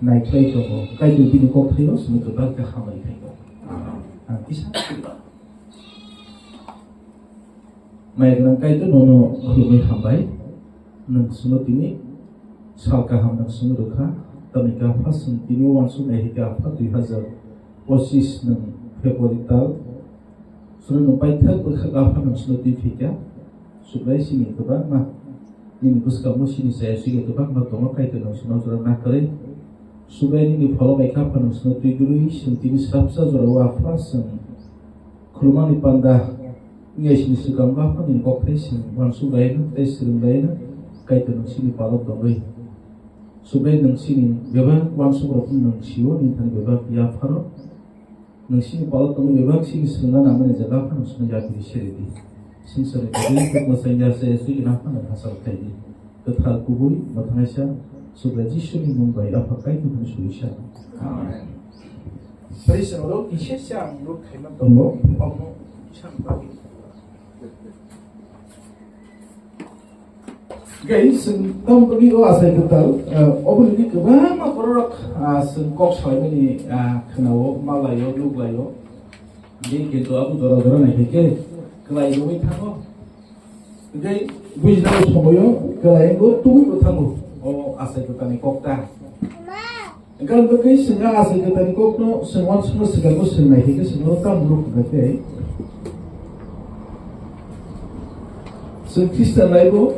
नायख्लाय दङ कायदो बिनि कथायाव जों गोबां गाहामै थायो इसा माइग्रां कायदो नोनो खुलुमै हामबाय नोंसोनो दिनै साल गाहाम नोंसोनो रोखा तनि गाफा जों दिनै वानसु नायहि गाफा 2025 नों फेब्रुवारि ताल सुनो बायथा रोखा गाफा नोंसोनो दिफिका सुब्राय सिनि गोबां मा ini buskamu sini saya sudah tu bang matong kai tu nang sunau zora nak kere subai ini follow mereka panang sunau tujuh sentini serapsa zora wafa sen kurma ni panda ini sini sukam wafa ni kokte sen wan subai na tes sering bay na kai tu nang sini follow dongoi subai nang sini beba wan subai pun nang siwo ni tan beba ya faro nang sini follow dongoi beba sini sering na namanya jaga panang sunau jadi seridi sinsore jadi masanya saya sih kenapa nggak asal tadi ketal kubur matangnya sudah jisuni mumbai apakah itu harus solusi? Amin. Praise the Lord. Isya siang lu kaiman tunggu, kamu siang pagi. Guys, kamu pergi asal ketal, obor ini kemana korok sengkok saya ini kenal Malayo, Luglayo, dia gitu aku dora-dora naik ke. Kelai gue tanggo, jadi bujinan semuanya kelai gue tunggu tanggo. Oh asal kita ni kokta. Kalau begitu senang asal kita ni kokno semua segala senang itu semua tamu berarti. Sengkista laibo,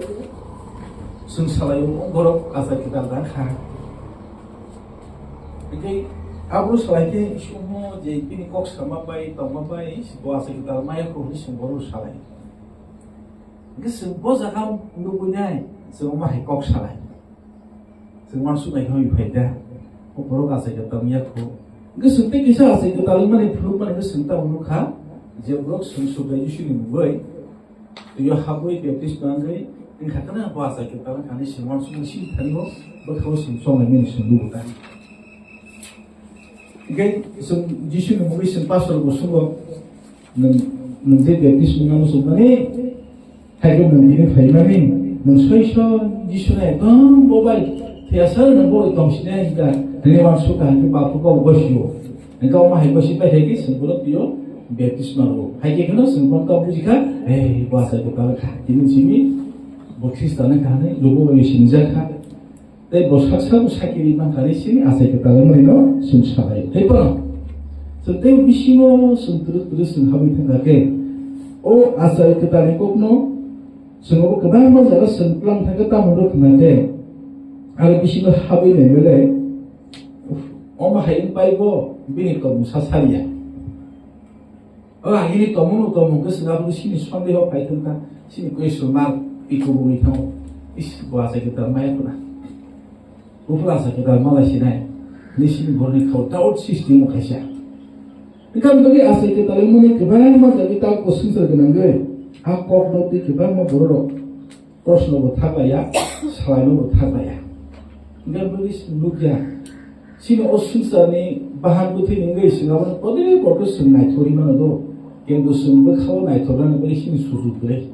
sengsalaibo borok asal kita dah. Jadi Abu selagi semua jadi ini kok sama bayi, tambah bayi, sebuah sekitar maya kau ni semua baru selai. Ini semua zakam nubunya, semua mah kok selai. Semua sudah kau ibadah, kau baru kasih kita maya kau. Ini suntik kisah sekitar lima ni puluh mana ini suntik unukha, jebok sudah justru ni bayi. Dia habui baptis banggai, ini katanya bahasa kita kan ini semua sudah sih tadi kau berkau semua ni semua tadi. Gay sum jisu ni mungkin pasal bosugo nang je baptis mengamu sumane hayo nang ini faimani nang soisho jisu na dong bobai tiasa nang boy tong sine hingga ini masuk ke bapu kau bosio engkau mah bosi pa hegi sempurna tio baptis maru hegi kena sempurna kau bujika bahasa kita ka ini sini baptis tanah kane logo sinjaka tapi bosaksa sakit lima kali sini asal kita lemah sumsai. Tapi apa? Setiap bisimo terus habis tengahke. Oh asal kita lekopno, semua kebanyakan jaga semplang tengah menurut tengahke. Kalau bisimo habis nemele, oma hain paibo bini kamu sasaria. Oh ini kamu kesenggak sini suami ho pai tengah sini kue sumal ikut tahu. Is bahasa kita main pernah. Ufrasa kita malah sini, ni sini boleh kau tahu sistem macam. Ikan bagi asal kita lemuni kebanyakan jadi tahu khusus dengan gue. Aku nanti kebanyakan borok, terus nopo thakaya, selain nopo thakaya. Ikan bagi sebelumnya, sini khusus ni bahan putih ni gue sini apa? Pada fokus naik thori mana tu, yang tu sumber kau naik thoran bagi sini susu boleh.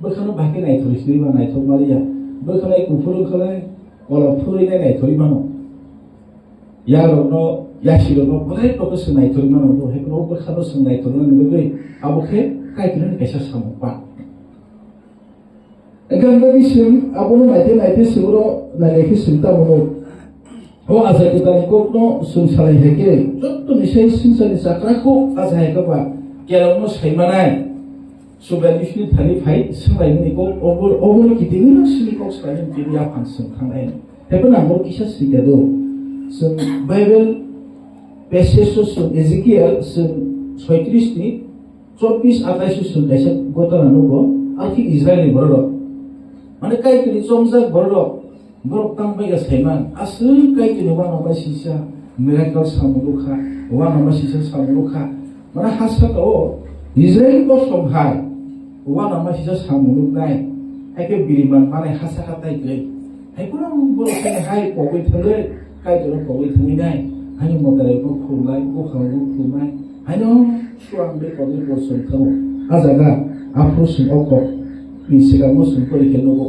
Berkena bahkan naik thori sini mana naik thori Malaysia, berkena ikut kalau kalau puri naik thori mana, ya lono, ya silono, boleh fokus naik thori mana tu, hekno berkata naik thori mana tu, abu ke, kai kena kisah sampai. Enggak bagi sim, abu naik seguro naik sinta mono. Oh asal kita ni kokno sumsalai heke, tu ni saya sumsalai sakraku asal heke apa, kalau nos hai mana. Sudah di sini tadi baik, selain ini kok obor kita ini masih kok selain jadi apa sengkang lain. Tapi namun kisah sedikit tu, Bible passage tu Ezekiel 33 ni 24 28 tu dasar kota nanubo, alki Israel ni berdoa. Mana kait ni somsak berdoa, berdoa tambah ke seman. Asal kait ni wana masisa miracle samuluka, wana masisa samuluka. Mana hasrat oh Israel ko somhai. Wana masih samuluk nai, hai ke biriman mana hasa kata itu, hai kurang boleh hai pokok terle, kai tu pokok terle nai, hanya motor itu kulai, kuhalu kulai, hanya suang be pokok bosan tahu, azaga apa okok, misal kamu sempurna kenobo,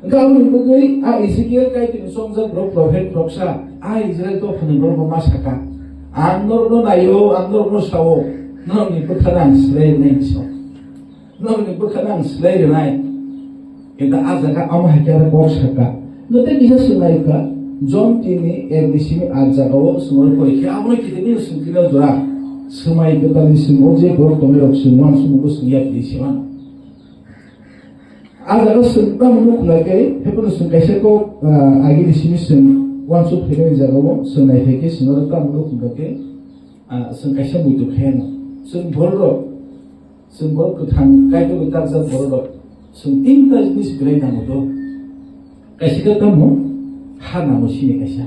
kalau begitu, Ezekiel kai tu somsa prophet propsa, Israel to phani bor ma saka anor no nayo anor no sawo no ni bukhanang slay nei so no ni bukhanang slay nai ita azaga ama hakara ko saka no te bisa sunai ka John tini ebisimi azaga sumor ko ikya amno kitini sungkila jora sumai betali sumoje bor tomerok sumwan sumugo sungya disiman azaga sungta munuk lage hepun sungkaise ko agi disimi sung wan su phire jagawo sunai theke sinor ka munuk lage sungkaise buitu khen sung borro sung bor ko thang kai to bitar sa borro sung tinta jinis grei na moto kaise ka tamu hana mo sini kaisa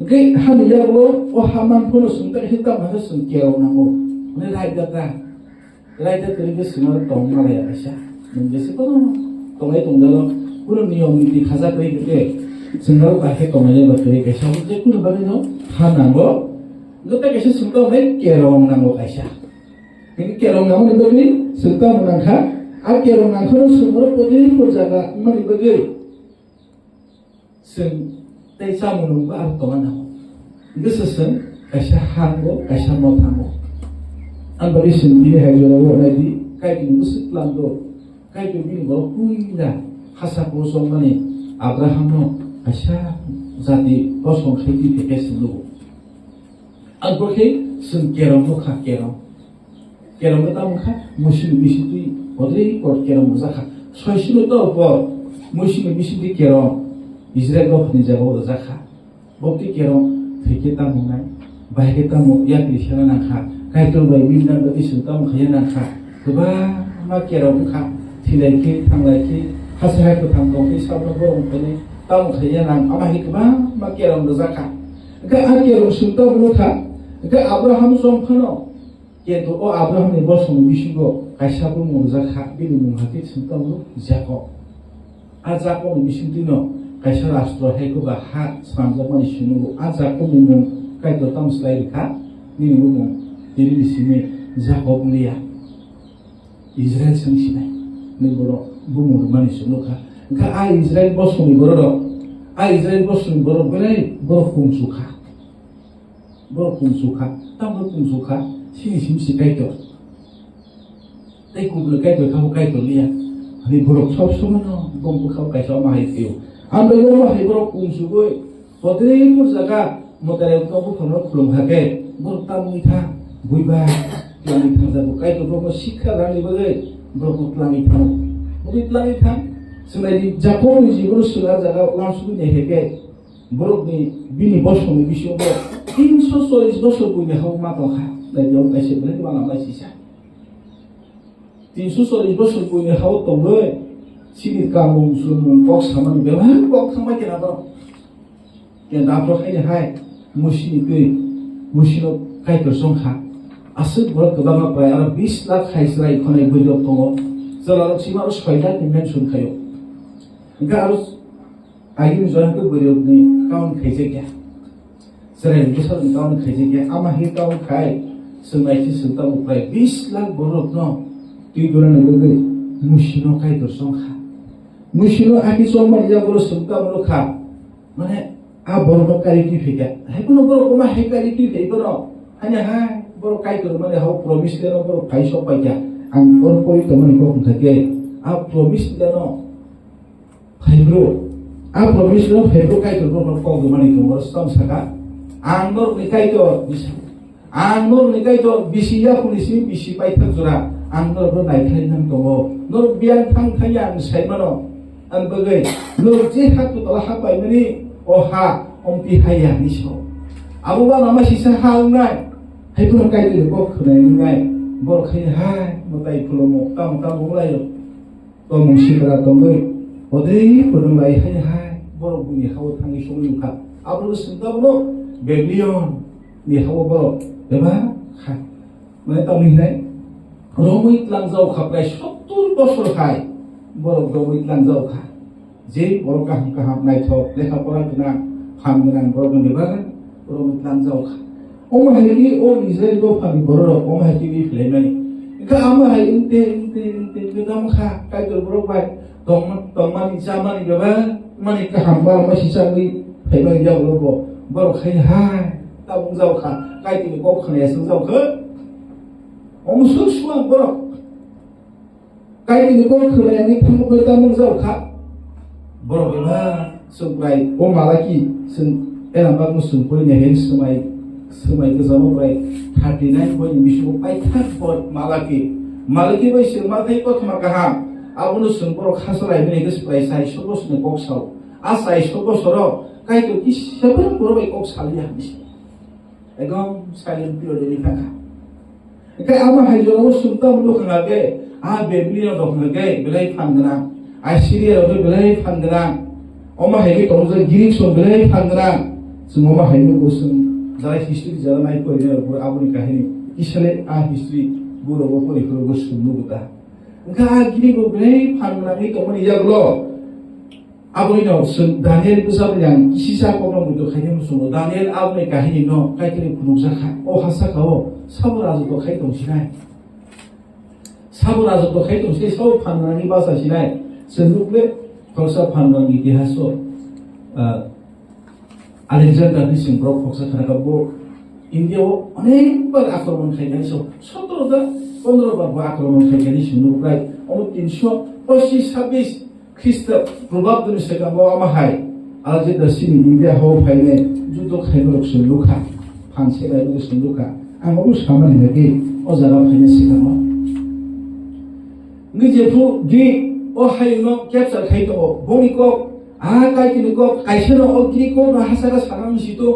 okay hani yaglo o haman phono sungta hitam ha sung kero na mo ne raida teri ke sinor tong ma ya kaisa nungese ko tongai tongdalo kuno niyom niti khaja koi ke sinor ka he tongai ba koi kaisa je kuno ba no hana mo gota kaisa sungta me kero na mo kaisa ini kero na mo ni sungta mo nang kha a kero na khono sungor podi ko jaga mari bage sing tay sa munong ba ang tongan ako. Gusto sing kasya hango, kasya motango. Ang bali sindi hayo rawo na di kay ginusit lang do. Kay ginugo kuila hasa kosong mani Abraham no kasya zati kosong khiti peke silu. Ang bali sing kerong no kha kerong. Kerong ta mukha musin bisiti odri kor kerong muzakha. Soisilo to po musin bisiti kerong. Israel ko ni jago da zakha bokti kero theke ta mungai bai ke ta mo ya krishna na kha kai to bai min na da isu ta mo khaya na kha to ba ma kero kha thilai ke thanglai ke hasa ko thang ko ke sa no bo ne ta mo khaya na ama hi ka ma kero da zakha ga a kero sun ta bo kha ga abraham som khano ke to o abraham ni bo som bishigo kaisa bo mo zakha bi mo ha ke sun ta bo jako a jako ni bishintino kaisa rastro heko ba hat samjak mani sunu aja ko mumung kai to tam slai kha ni mumung diri disini jakob liya Israel sangsinai ni boro bumur mani sunu kha ga a Israel bosuni boro belai boro kumsukha tam boro kumsukha sini simsi kai to dai kublo kai to liya ni boro sob somono gombu khau kai so ma hai tiu Anda yo ma hebro kumsugoi podrei mur jaga motare ko bu khono khulum hake burta muitha buiba klami tha jabu kai to ko sikha rani bagai bro klami tha buit lami tha sunai jakob ni jibro sura jaga ulam sugu ne heke bro ni bini bosho ni bisho bo 340 bosho bu ne haw ma to kha dai yo kai se bre ba na mai sisa 340 bosho bu ne haw to loi sini kamu sunung box sama ni bewan box sama kena ba yang dapur hai musi no kai tersong kha asik bolak kebama bayar 20 lakh haisrai khonai bujok tongo jalaro sima us faida timen sun khayo enggak harus agim joran ko bujok ni kaun khaise kya serai besar kaun khaise kya ama hi kaun khai sunai chi sunta mu prai 20 lakh borok no ti doran ne musi no kai tersong kha Mushino aki somma ya boro sumta boro kha mane a boro kari ki fika hai kuno boro koma hai kari ki fei boro hanya hai boro kai ko mane hau promise le no boro kai so pai kya ang boro koi to mane ko thake a promise le no hai bro a promise le fei kai to boro ko mane ko boro stam saka ang boro ni kai to bisi ya polisi bisi pai thak jura ang boro nai khai nam to no biang thang khaya ang sai mano an bagai lo je hat to la ha pai mani o ha ompi haya ni so abu ba nama sisa ha ngai hai pun kai tu ko khunai ngai bor khai hai mo tai phulo mo tam mo lai to mo sikra to ngai o dei pun lai hai bor bu ni haw thang ni so ni kha abu sundam no beblion ni haw bor eba kha mai to ni nai romui tlang jau kha prai 70 bosor khai borok doi lang jau kha je borok kaham nai tho lekha pora tuna kham nan borok ni ba borok lang jau kha oma heli o Israel go phami borok oma heli ni flemani ka ama hai inte gam kha kai dor borok bai tong mani cha mani ba mani kaham ba ma sisa ni फाइबांग जाबो बर' खाय हाय दा बुंजावखा काइटिनि कक खानायासो जावखो अमसु सुवां बर' काइटिनि कक खानायानि फुंखौ दा बुंजावखा बर' बेबा सोंबाय अ मालाकि जों एलाम्बा मुसुं फैनो हेन सोमाय गोजामावबाय 39 बयनि बिसुखौ पाइथार बय मालाकि बैसो माथाय कथमा गाहाम आबुनु सों बर' खासलायनाय गोसोबाय साय सबसनो कक साव आसाय सबसरो काइटो किसेबो बर' बाय कक सालिया एकदम साइलेंट पिरियडनि थाखा ओंखाय आमा हायजोराव सुंता मुलुखाङाखै आ बेबलियाव दंखाङाखै बेलाय फानगोना आ सिरियाव बेलाय फानगोना अमा हायनि दंजों गिरिं सम बेलाय फानगोना जों अमा हायनो गोसों जाय हिस्ट्रि जानाय फरायनो आबुनि काहिनी इसले आ हिस्ट्रि बर'बो फरायफोर गोसों नुबोदा ओंखाय आ गिरिंखौ बेलाय फानगोनानि दंमोन इयागल' आबुनिनाव जों दानियेल बुजाबोयां किसिसा कमन बुदो खायनो मुसुङो दानियेल आबुनि काहिनी न काइटिनि खुनुजाखा अ हासाखाव साबराजो खाय दंसिनाय साबराजो खाय दंसि सब फाननानै बासासिनाय जोंनुबले फक्सा फाननांगि इतिहास आलेक्जेंडारनि सिंब्रक फक्सा खानाखौ इंडियाव अनेक बार आक्रमण खायनाय सब 17 बार आक्रमण खायनायनि सिंनुफ्राय 325 ख्रीष्ट प्रभाबनि सिगाङाव आमाहाय आलेक्जेंडारसिम इंडिया हाव फायनाय जुद्ध खायबरक सिंलुखा फानसे गायबो सिंलुखा आंबो सामान होगे अजारा फायनाय सिगाङाव निजेफु दि अ हायनो केपचार खायदो बनिको आ काइटिनिको काइसेनो अगिरिको हासागा सानांसितो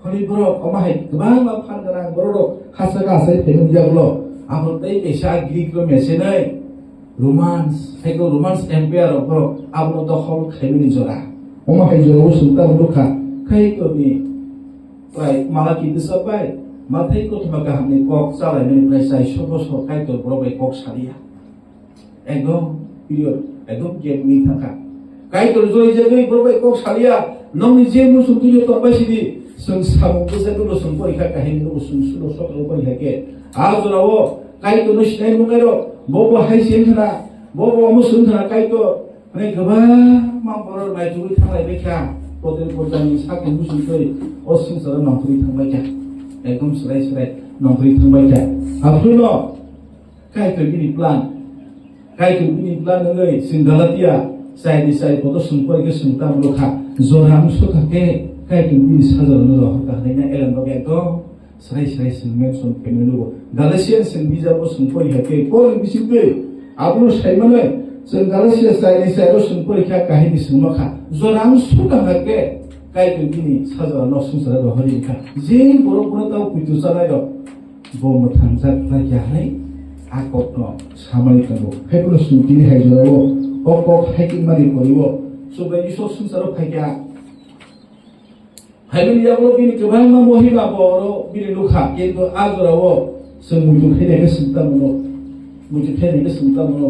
हरिब्र अमाहाय गोबां मा फानगोना बर' हासागा हासाय फैगोन जागलो आबो दै पेसा ग्रीक मेसेनै रोमान्स हायगो रोमान्स एम्पायर अफ आबो दखल खायबिनि जरा अमाहाय जराव सुंता मुलुखा खायकोनि प्राय मालाकि दिसबाय माथाय कथमा गाहामनि कक जालायनायनिफ्राय जाय सबसो काइटो बर'बाय कक सालिया एकदम पिरियड एकदम गेमनि थाखा काइटो जय जगै बर'बाय कक सालिया नंनि जे मुसुं तियो तंबायसिदि जों सामुबो जागो जों परीक्षा काहिनी मुसुं सुलो सकलो परीक्षा के आजराव काइटो न सिनाय मुगारो बबो हायसेन होना बबो मुसुं होना काइटो माने गोबां मा बर' माइथुबो थांलाय बेखा पदेल पजानि साखि मुसुं फै असंसार नंफुरि थांबाय था एकदम सोलाय नंफुरि थांबाय था आफ्रुनो काइटो बिनि प्लान नै सिंगालातिया साइनि साइ फटो सुंपरिके सुंता मुलुखा जराम सुखाके काइटो बिनि साजारनो रहा कहनायना एलानबा एकदम सोलाय सिंमेन सम फेमेनुगो गालेसियन सिं बिजाबो सुंपरिके कोन बिसिबे आबुनु साइमाने जों गालेसिया साइनि साइरो सुंपरिका काहिनी सुंमखा जराम सुखाके काइटो बिनि साजारनो संसार रहरिखा जे बर'फोरा दाव पितु जानाय दं बम थांजाग्रा याहाय आकटनो सामानि थांगो खायफोर सुंतिनि हायजोराव अक हाइकिं मारि करिबो सबाय इस संसाराव फायगा हायबिनि याबो बिनि गोबां महिमा बर' बिनि लुखा किन्तु आजराव जों मुजु फैनायखौ सुंता मोनो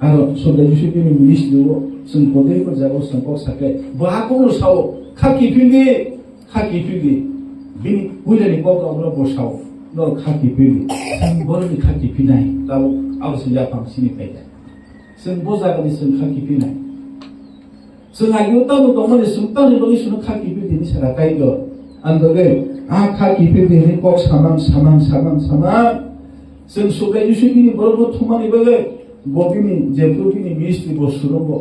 आरो सबाय इस बिनि मिनिस्ट्रियाव जों बदेफोर जागाव संपक साके बाखौनो साव खाखि फिंदि बिनि हुइलानि गगावनो बसाव न खाखि फिंदि बर'नि खाखि फिनाय दाव आवसि जाफांसिनि फायदा जों बजागनि जों खाखि फिनाय जों आयु तानो दमनि सुंतानि दनि सुनो खाखि फिदिनि सारा काइदो आंगोगे आ खाखि फिदिनि कक सामां जों सबाय इस बिनि बर' थमानि बगे बबिनि जेफ्रुबिनि मिनिस्ट्रि बसुरंबो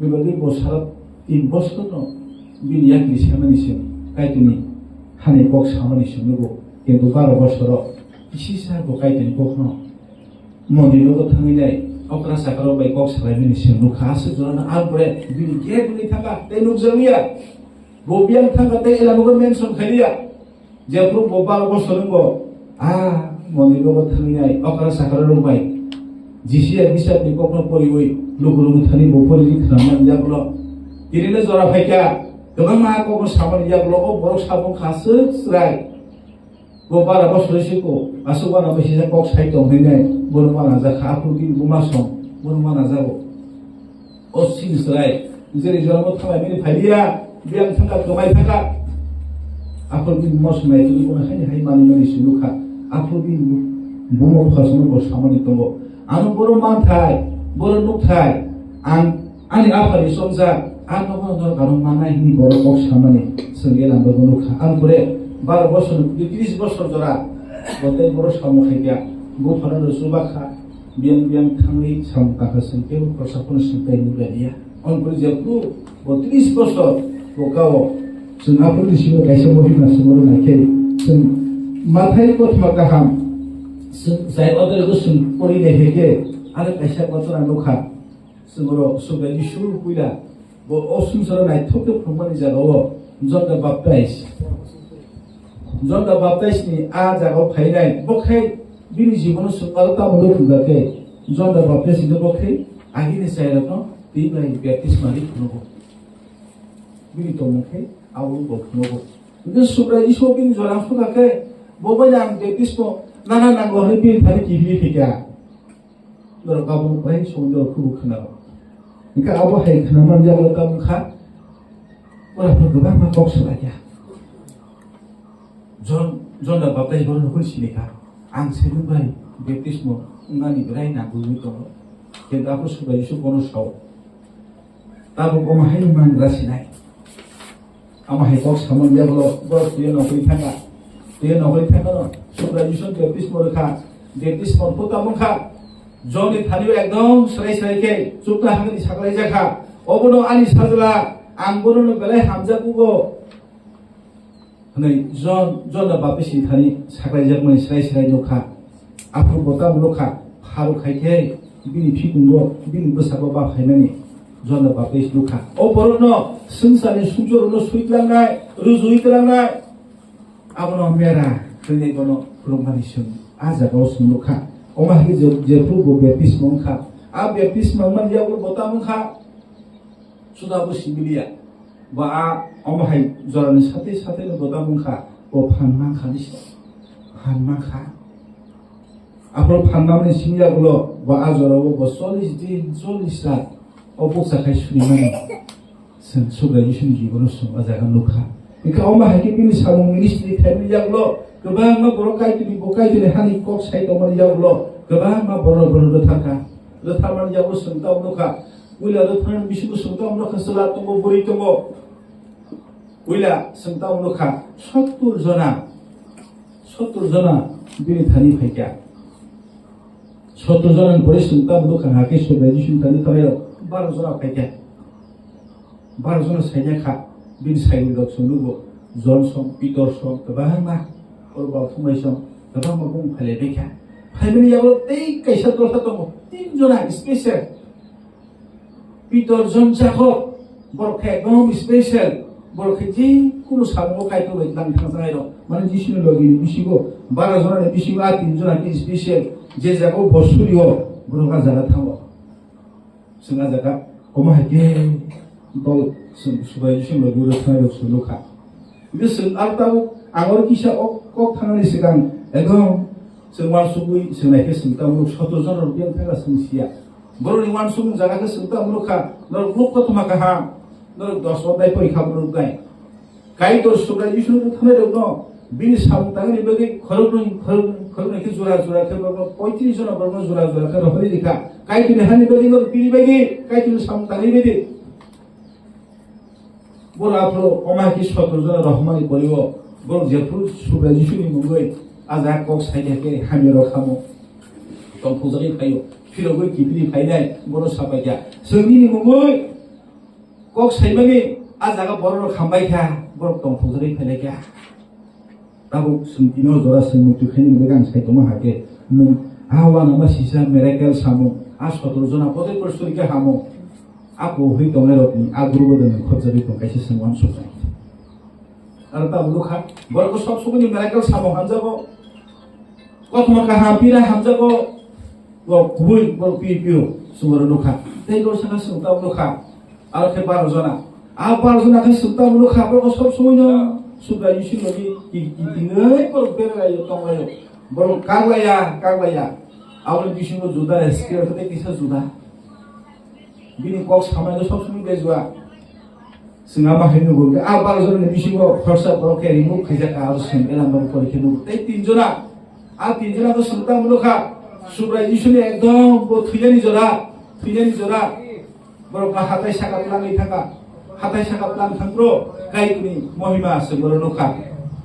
बेबायदि बसार 3 बছर दं बिनि याकि सामानिसिम काइटोनि हाने कक सामानिसिमनो किन्तु 12 बছराव इसे सारखौ काइटोनि ककनो मन्दिराव थांनाय अकरा साकाराव बाय कक सालायनायनि सिमलुखासो जराना आलब्रे बिनि गेटनि थाखा दै नुजोलिया बबियां थाखा दै एलानुगो मेनसन खालिया जेफ्रु 12 बছर नंगौ आ मन्दिराव थांनाय अकरा साकाराव बाय जिसिया बिसाबनि ककनो परिवै लोगो थानि बपरिनि खालामनानै जाब्ला इरिनो जरा फायका गोबां मा ककनो सामानि जाब्ला बर' साबुं खासो स्राय 12 बছरसिमखौ आसुबाना बैसे कक साइड दंहैनाय बरमाना जाखा आफुदि बुमासम बरमाना जागो असिनस्राय जेरै जराव थांनायनि फायलिया बियां थांगा गोमाय थांगा आफुदि बुमासमनाय तुनि बनाखायनि हाय मानि सुलुखा आफुदि बुमो फासनो बस सामानि दंगो आं बर' मानथाय बर' नुथाय आं आंनि आफानि संजा আর নগর ধর কারণ মানাই নি বড় কক সামানে সঙ্গে নাম বলো খা আম করে 12 বছর 30 বছর ধরা বলতে বড় সম্মুখে গিয়া গোফানো সুবা খা বিয়াম বিয়াম থামই সাম কাকা সঙ্গে প্রশাসন সঙ্গে নিয়ে অন করে যে পুরো 30 বছর বোকাও जोंहाबो दिसिबो गायसो महिमा सोमोरो नायखे जों माथाय गथमा गाहाम जों जाय अदरगो जों परिने हेगे आरो गायसा गथरा नखा सोमोरो सुगायनि सुरु कुइला बो असुंसरो नायथोके फंमानि जागाव जन्दा बाप्ताइसनि आ जागाव फायनाय बखाय बिनि जीवन सुंगाल तामलो खुगाके जन्दा बाप्ताइसनि बखाय आगिनि सायरनो बि बाय बेटिस मारि खुनो बिनि तमखे आउ बखनोबो बिदि सुब्रायि शपिं जरा फुगाके बबाय आं बेटिसखौ नाना नांगौ है बि थारि किबि फिका दर गाबु बाय सन्दर खुबु खोनाव इनका आबो हाय खोनामान जाबो गाबुखा बराफोर गोबां मा बक्स लाया जन बाप्ताइ बरन खुलसिलेखा आं सेनुबाय बेटिसमो उनानि बेराय नागुनि दङ केदाबो सुब्रायि शपनो साव ताबो गमाहाय मान रासिनाय आमाहाय बक्स सामन जाबो बक्स दियो नखै थाङा न सुब्रायिसन बेटिसमो रखा बेटिसमो फतामखा जनि थानिबो एकदम सराय सरायके चुपता हांनि सागलाय जाखा अबनो आनि साजला आं बरनो बेलाय हामजाबुगो नै जन बापिसि थानि सागलाय जागमनि सराय सराय नखा आफु बता नखा फारु खायके बिनि फिगुंगो बिनि बसाबो बा फायनानि जन बापिस नखा अबरनो संसारनि सुजरनो सुइतलांनाय रुजुइतलांनाय आबनो मेरा खैनै गनो खुलुमनानिसों आजागाव सुनलखा अमाहि जेफु बो बेपिस मंखा आ बेपिस मंमान जाबो बता मंखा सुदाबो सिबिलिया बा अमाहाय जरानि साथे साथे बता मंखा ओ फानना खानिस फानना खा आपरो फाननानि सिमियागलो बा आजरावो 40 दिन 40 रात अबोसाखाय सुनिमानि जों सुब्रायिसन जीवन सुं आजागा लखा इखा अमाहाय बिनि सामु मिनिस्ट्रि थाइनि जागलो गोबां मा बर' कायतिनि बकायतिनि हानि कक साइदमनि जागलो गोबां मा बर' रथाखा रथामनि जागो सोंताव नखा उइला रथान बिसुबो सोंताव नखा सला तंगो बुरि तंगो उइला सोंताव नखा 70 जना बिनि थानि फायका 70 जना परे सोंताव नखा हाके सुब्रायिसन थानि थायो 12 जना फायका 12 जना साइनाखा बिनि साइनि दक सोंनुगो जनसन पिटरसन गोबां मा और फंबायसं गोबां मा बुं फाले बेखा फाइबनि याव तै कैसा दलथा दङ 3 जना स्पेशल पिटर जन जाखब बरखे एकदम स्पेशल बरखे जे कुनु सामो कायतो लां थांजाय र माने जिसिनो लगिनि बिसिगो 12 जना बिसिगो आ 3 जना कि स्पेशल जे जागो बसुलियो बरगा जागा थांगो जोंहा जागा कमा हाके दल सुब्रायिसन लगिरो थांयो सुलुखा बिसों आलताव आगर किसा कक थांनानै सिगां एकदम जों वानसुबुइ सोंनायखौ सोंतामुलुक 17 जन रुपिया थांगा सोंसिया बर'नि वानसुबुं जागाखौ सोंतामुलुखा नर ग्रुप कथमा काहा नर 10 अदाय परीक्षा मुलुक गाय गाय दर सुब्रायिसन थानाय दङ बिनि सामतांनि बगे खरबनायखौ जुरा के 35 जना बरनो जुरा के रहरि लिखा कायतिनि हानि बगे नर बिनि बायदि कायतिनि सामतांनि बायदि बराफोर अमाखि 17 जना रहमानि परिव बर जेफु सुब्रायिसनि मुङै आजा कक साइदाके हामिरो खामो तंफुजरि फायो फिरगै किपिनि फायनाय बर साबायया जोंनि मुङै कक साइमानि आजागा बरनो खामबायखा बर तंफुजरि फायनायखा दाबो सुंदिनो जरा सुमुतु खैनि बेगां साइदमा हाके नों आवा नामा सिसा मिरेकल सामो आ 17 जना पदे परसुरिका हामो आको है दंगे रनि आग्रुबोदन खजरि तो कैसे संवान सुनाय आरो ता लुखा बरको सब सुबुनि मिरेकल सामो हामजागो कथमा काहा पिरा हामजागो व गुबै बर पिपिउ सुमरो लुखा तैगो सना सुंता लुखा आरो के 12 जना आ 12 जना के सुंता लुखा बरको सब सुबुनि सुब्रायिसन लगी कितिङै बर बेरायो तंगायो बर कागलाया आवल बिसिङो जुदा स्केल खते किसा जुदा बिनि कक सामायनो सब सुनि बेजुआ जोंहा बाहायनो गो आ 12 जना बिसिङो खरसा बरके रिमु खैजाका आरो सेंगेला बर परीक्षा तै 3 जना आ 3 जना को सुनता मुलुखा सुब्रायिसन एकदम बो थुयानि जरा बर हाथाय साका लाङै थाका 하다이 사갑 땅 상으로 가이꾸니 모히마 스모로 놓가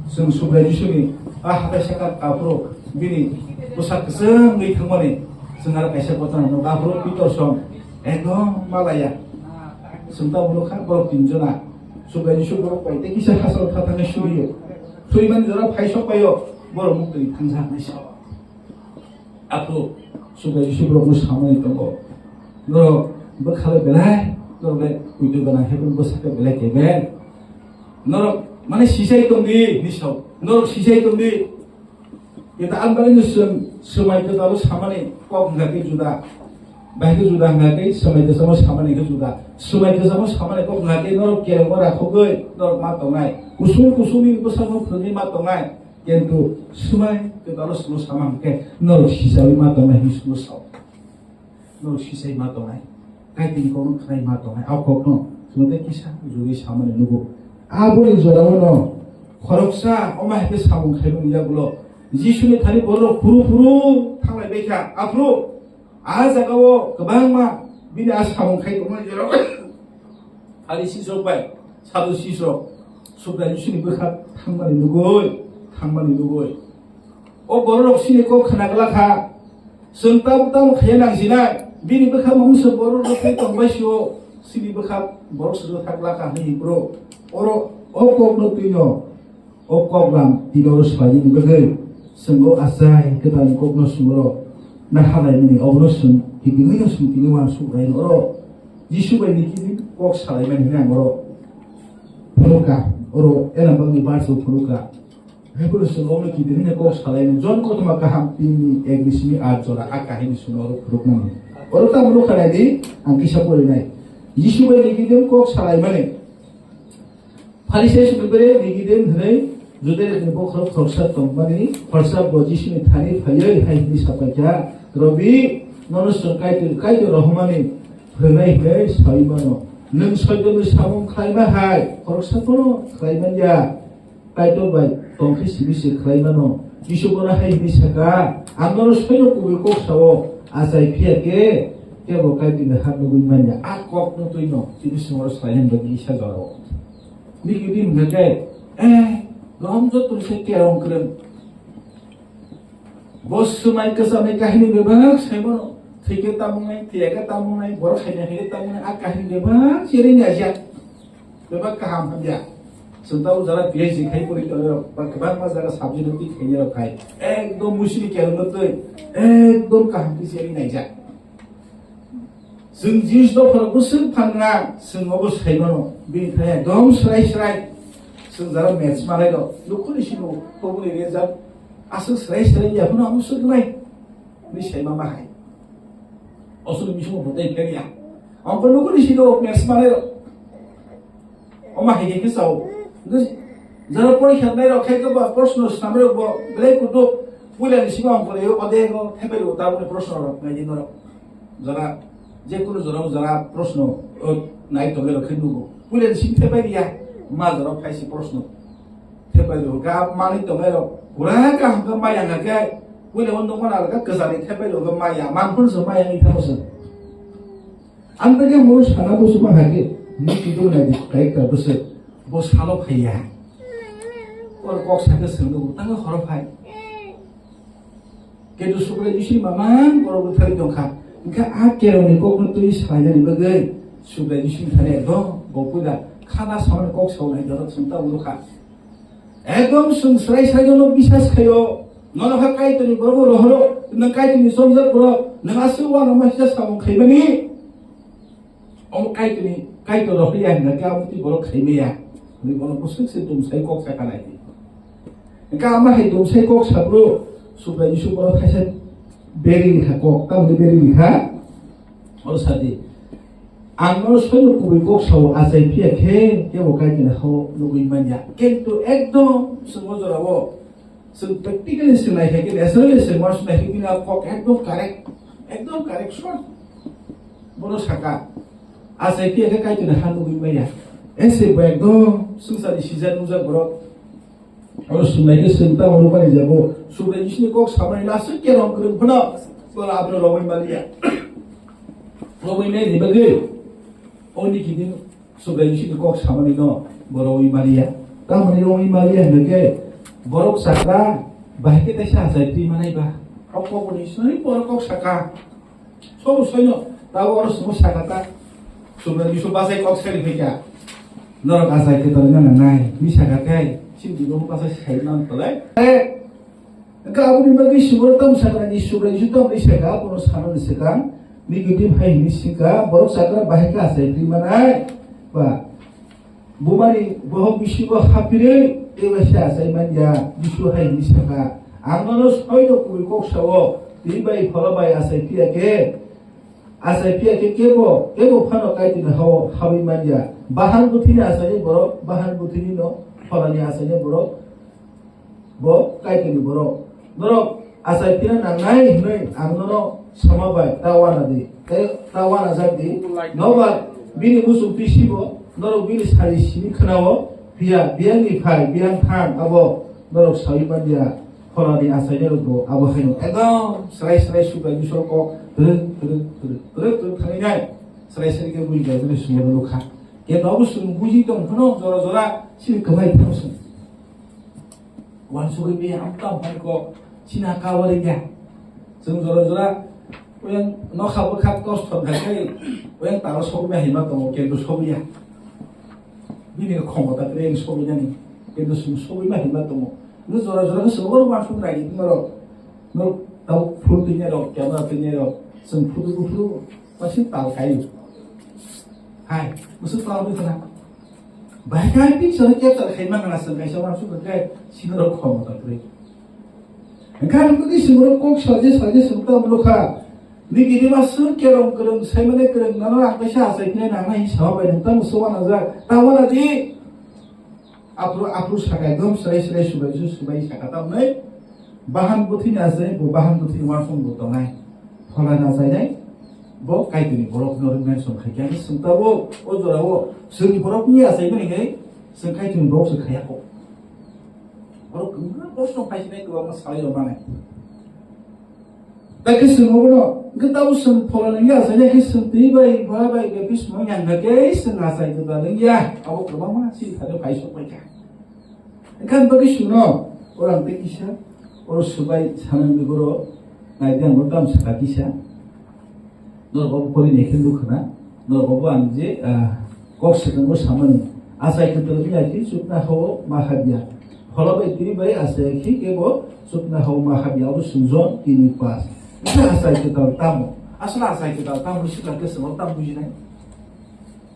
승 수브레 주시니 하다이 사갑 앞으로 미니 부사 keseng 의 당원이 승하라 가이사 보다는 너 앞으로 비토성 에고 말아야 승다 우로카 보로 빈전아 수브레 주시 보로 빠이때 기사 하설 타탕의 슈리요 소이만 저라 파이쇼 빠요 뭐로 목들이 당사하시오 앞으로 수브레 주시 보로 무사만 있던 거 너 뭐 칼을 belai 너네 우주거나 해본 거 사까 belai 개벨 너 만에 시세이 동디 니셔 너 시세이 동디 kita albalin semai itu tahu sama nih kok nggak kayak juda baik itu juda nggak kayak semai itu sama nih itu juda semai itu sama nih kok nggak kayak nol kira orang kok nol matongai kusumi itu sama pergi matongai yentu semai itu tahu semua sama kayak nol sisai matongai semua sama nol sisai matongai kayak tingkong kayak matongai aku kok semua kisah juga sama nih nugu abu ini jodoh no koroksa omah itu sama kayak dia belum 지수의 다리 벌어 부르부르 탕을 베자 앞으로 아자가워 그방마 미리 아사몽 카이 동안 여러 다리 시속 발 사도 시속 수다 주시니 그가 탕만이 누구 벌어 신이 꼭 하나가 가 성따부따무 가야낭시나 미리 그가 멍서 벌어 놓고 동바시오 신이 그가 벌어서 탁라가 하니 입으로 꼭 놓더니요 꼭 디노로 스파진 그들 sungguh asai ketan kok no sungguh nah halai ini obno sung kini no sung kini wan sungguh ini oro jisu ini kini kok salai ini oro penuka oro elam bagi bahasa penuka hebul sung obno kini ini kok salai ini John kok maka hampir ini eglismi ajora akah ini sung oro penukna oro tak penuka lagi angki sapur ini jisu ini kini kok salai ini Farisai sebenarnya ini kini जुदे बखर खरसा तंबानी खरसा बजिसनि थानि फैयै हायनि सापाजा रबि ननस कायदो रहमानि फैनाय हे साइमानो नों सयदो सामं खायमा हाय खरसाखौ खायमानया कायदो बाय तंखि सिबिसे खायमानो जिसुबना हायनि साका आंनो सयनो कुबेको सावो आजाय फियाके केबो कायदिनो हानुगुइ मान्या आकक न तयनो जिसुमर सायन बदि इसा जारो निगिदि मगे Gomjo tulse kerong keren, bos semai kesamai kahini bebas, saya mau tiga tamungai, baru hanya tamungai, kahini bebas, sering aja, bebas kaham aja. Sentahu jalan biasa kai pun itu, keban mas jalan sabji nanti kayaknya kai, dom musim kerong itu, dom kaham di sering aja. Seng jenis do kalau busuk panna, seng obus kai mana, bin kaya dom serai. Sejarah match mana itu, lokal isimu, kau boleh lihat, asal serai ya, pun amu serai, ini saya mama hai, asal misalnya botai kaya, ampun lokal isimu match mana itu, oma hai ke sao, itu jalan pori khandai itu, kayak apa, personal sampai itu, belai kudu, boleh isimu ampun itu, ada yang hebat itu, tahu nih personal, nggak jenuh, jalan, jekulo jalan personal, naik tu belai kendugo, boleh isimu hebat dia. Mazaro paisi prosno tepelo ga mani tomero ura ga hanga maya ga wile wondo mana ga kazari tepelo ga maya manpun so maya ni thamosa andage mo sala bo suma hage ni kido na di kai ka bus bo salo phaya or kok sa ga sendo tang horo phai ke du sukre jisi mamang boro thari dongkha inka a kero ni kok no tui saja ni bagai sukre jisi thare do bopuda खाना सामने कौक सावनाय जरा चिंता उलुखा एकदम संस्राय सायजनो बिसास खायो ननहा कायतनि बरबो रहरो न कायतनि समजर बरो नगासु वा नमासिया सामो खायबनि अम कायतो रखिया न गामुति बरो खायमेया नि बनो पुसुसे दुमसाय कौक साखानाय का मा है दुमसाय कौक साब्रो सुब्राय इसु बरो थायसा बेरि लिखा कौक तामनि बेरि लिखा और सादि Angno sono kubi kok sawo azai pia ke bo kai kena ho lugui manja kento ekdom semua jorawo sem practically senai ke asale se mas na hibina kok ekdom correct short bono saka azai pia ke kai kena han lugui manja ese bo ekdom sungsari season uja boro और सुनाई के संता मनु पानी जाबो सुबह जिसने कok सामने लासे के रंग करन बना बोला आपने लोगों मालिया लोगों ने दिबगे Oni kini subraya jisu kok samani no borok imalia kamani ro imalia henge borok sakra bahke tesa saiti manai ba kok ni suni borok saka so soino tawo oro sumo sakata subraya jisu basai kok seli pheka norok asai ke tornya nai ni sakakai sindi ro basai sai nan tolai Kamu bagi sumber tam sakra ni subraya jisu tam ni saka puno sanan sekang negatif hai ni sika borok sakra bahka saiti manai ba bumari boh bishi bo hapire ewasha sai manja bisu hai ni saka angano soido kui kok sawo tibai pholabai asai piake kebo phano kai tin hawo habi manja bahan buthini asai borok bahan buthini no pholani asai borok bo kai tin borok borok asai pina nangai hnoi angano samabai tawana jadi nobar bini musuh pisibo norok bini sari sini kenawo biang ni phai biang thang abo norok sai bandia pholani asai go abo haino ekdom serai suka jusol ko terus thangai serai ke bui ga terus semua lokha ye nobu sung buji dong hono jora sini kemai thamsun wan sugi be amtam phai ko sina kawari ga sung jora yang no khabo khat kos thon khai yang taro sobe hima to ke do sobe ya bini khomota tren sobe jani ke do sobe ma hima to no jora sobe ma sum rai no tau phul tinya ro kamera tinya ro sum phudu pasti tal kai hai musu tal bi thana bai kai pi sore ke tal khai ma kana sum kai sama sum kai sinoro khomota tren kan ko ki sinoro kok saje sum ta mulukha Niki di masuk kerong saya mana kerong nana nak besar saya kena nama hisap bayar tentang musuhan aja tahu nanti apru sakai dom serai subai sakata nai bahan buti ni aja bahan buti ni warfung buto nai pholan aja nai bo kai tu ni borok norok nai som khai kaya ni senta bo ojora bo seni borok ni aja ini ngai sen kai tu ni borok se kaya ko borok kena borok som khai nai tu orang sekali orang nai tapi semua kita usung pola ni asal ni kita tiba baik ke bis mengang ke setengah saya tu dalam ya awak kerbau masih ada paisok mereka kan bagi suno orang tekisah orang sebaik sana begoro naik yang bertam sekakisah nor bawa poli nekin dukana nor bawa anje kok setengah sama ni asal kita lebih lagi supna hawa mahabia kalau baik tiba asal kebo supna hawa mahabia awak sunzon kini pas Ika asal kita tamu, asal kita tamu sih kan semua tamu jadi,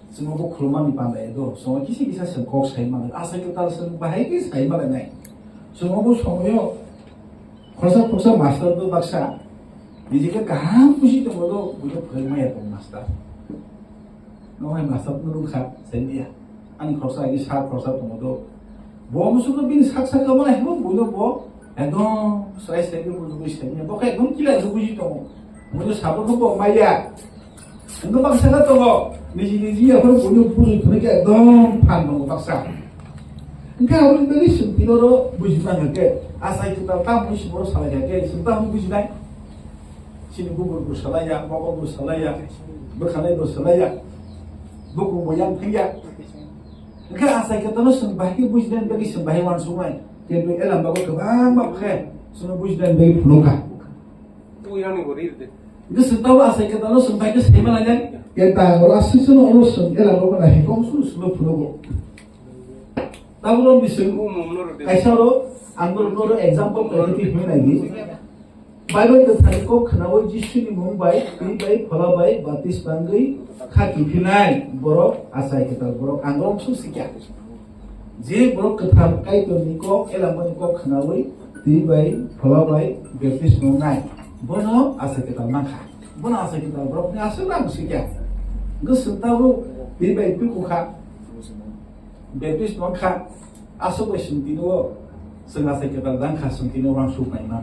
semua kok keluar di pandai itu, semua kisi bisa sekok saya malah, asal kita semua baik saya malah naik, semua kok semua kursa master tu baksa, dijika kaham sih tu modo bujuk kelima ya tu master, nohai master tu rukhat sendia, ani kursa ini sah kursa tu modo, bawa musuh tu bin sak kamu lah, bujuk bawa একদম সরাই সাইকে বুঝিছে নি বকে একদম কিলা বুঝি তো মনে সাবো খবো মাইয়া একদম বাক্সা তো নিজি এখন বুঝু বুঝু তুমি একদম ফান দङ বাক্সা ఇంకా 우리 বেলি সুতিরো বুঝিবা নাকে আসাই তো তা বুঝি বড় সালা যাকে সুতা আমি বুঝি নাই সিনি গুগুর সালায়া বাবা সালায়া বখানাই সালায়া বুকু বয়ান ফিয়া ఇంకా আসাই তো নসুন বাকি বুঝলেন বেলি সুন বাহি ওয়ান সুমাই Kendo elam bago kebang bakhe, sono buj dan bayi punuka. Yang ni borir deh. Itu setahu asal kita lo sampai ke sini malah jadi. Kita orang sono orang sono elam bago lah hikom sono punuko. Tahu lo bisa. Kaisa lo, anggur lo example kalau kita lagi. Bible ke tadi ko kenawo Jisu ni Mumbai, bayi phala bayi batis banggai, kaki pinai borok asal kita borok anggur susikia. जे ब्रोक कथाम काई तो निको एलामन को खनावई तिबाई फलाबाई बेप्टिस नोनाय बनो आसे केता नाखा बनो आसे केता ब्रोक नि आसे नाम सिक्या गसताबो तिबाई पिकुखा बेप्टिस नोखा आसो बैसुंतिनो जों आसे केता दांखा सुंतिनो रां सुनाय ना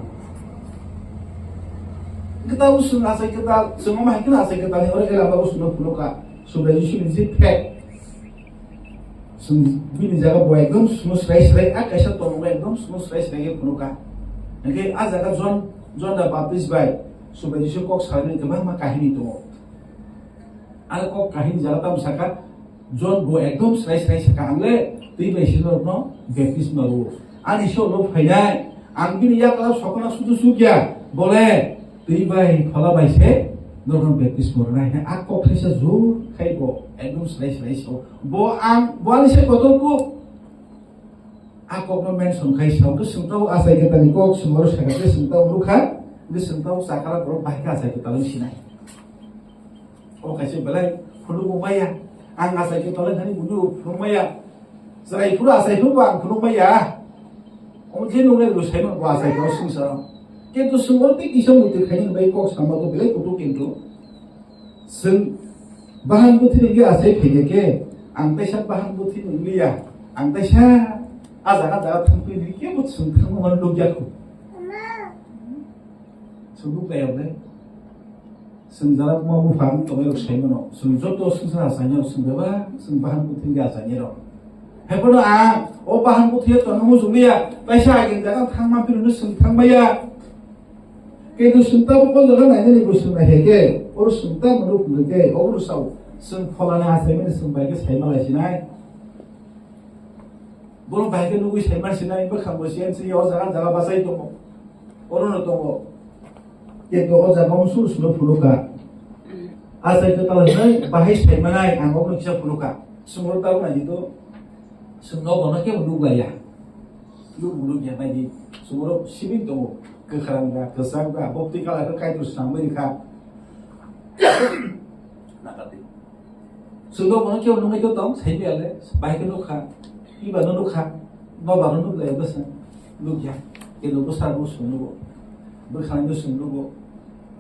केताबो सुन आसे केता जों माहिकन आसे केता नि ओरे एलाबाबो सुनो फुलोका सुब्राय सुनि जे fake bini jaga boy ekdom semua serai kaisa tomong ekdom semua serai punuka oke jaga John da baptis bay supaya Yesus kok sarane kebang ma kahini to kok kahini jaga tam sakat John go ekdom selai sekangle tui bai sino no baptism maru ani so lo phainai ang bini ya kala sokona sudu sugya bole tui bai phala bai se no baptism maru nai ak ko khaisa jur khaibo ekdom selai so bo ang bo ani se kotol ku ako no mention khaisa ko sungtau asai ke tani ko sumoro sakate sungtau lukha de sungtau sakala bro bai ka asai ke talu sinai o khaisa belai khulu mo maya ang asai ke talu thani bunu khulu maya sarai pura asai hu bang khulu maya o je no le lo sai no wa asai ko sungsa কিন্তু sumorte kisam mutu khain bai ko sama to belai kutu kintu sung bahan buthi ge asai phege ke ang taisa bahan buthi nulia ang taisa azaga daga thangpi ni ke but sung thang man log jakhu sung lu bai ne sung jara ma bu phang to me sai mano sung joto sung sa asai no sung ba sung bahan buthi ge asai ro hepono a o bahan buthi to no mu julia taisa ge daga thang ma piru sung thang maya কিন্তু সুন্তা বকল জায়গা নাই জানি বসু না হেগে ওর সুন্তা মরুক লগে ওর সাউ সুন ফলানা আছে মানে সুন বাইকে সাইমা লাইছি নাই বল বাইকে নুগুই সাইমা সিনাই বা খামবসি এনসি ও জায়গা বাসাই দম ওরন দম কিন্তু ও জায়গা মুসুর সুলো ফুলুকা আসাই তো তালা নাই বাহাই সাইমা নাই আঙ্গো নকিসা ফুলুকা সুমর তাও না দিতো সুনো বনকে লুগায়া লুগয়া বাইদি সুমর সিবিন দম kekerangga, kesangga, bukti kalau ada kait terus sama mereka. Nakati. Sudah mana kau nunggu itu tong, saya biar le, baik itu kah, iba nunggu kah, mau baru nunggu le, besan, nunggu ya, kita nunggu sabu nunggu, berkali nunggu,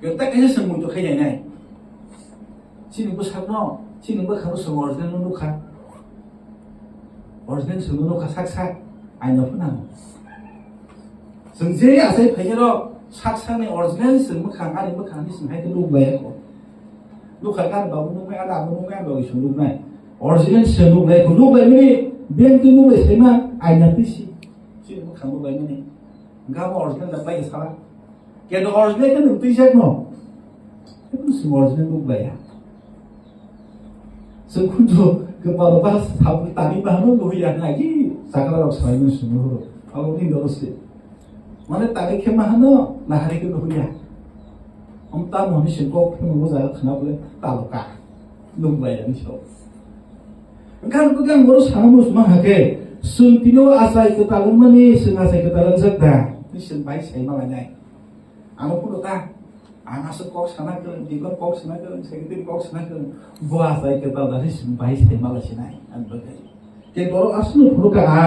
kita kayaknya semua itu kayak ni. Sini nunggu sabu, sini nunggu kamu semua original nunggu kah, original semua nunggu kah sak, ayo pun nang. Sengje asai phayero saksa ne original seng mukhang ani mukhang ni seng hai ke luk bai ko luk kha kan ba nu mai ada nu mai ba sung luk nai original seng luk bai ko luk bai ni ben tu nu bai sema ai na pisi si mukhang luk bai ni ga mo original da bai sala ke do original kan tu isek no itu seng original luk bai ya seng kunjo ke ba ba sa tani ba nu lu ya na gi sakala rok sai nu sung ro alu ni do se mana tarik ke mana nah hari ke nuhya om ta mo ni sing ko phung mo za khna bole taluka lung bai ni so kan ko kan moro samus ma hake sun tino asai ke talun mani sing asai ke talun zakda ni sing bai sai ma nai amo pu ta ana so ko sana ke di ko sana ke sing di ko sana ke bo asai ke talun ni sing bai sai ma la sinai an bagai ke boro asnu phuka a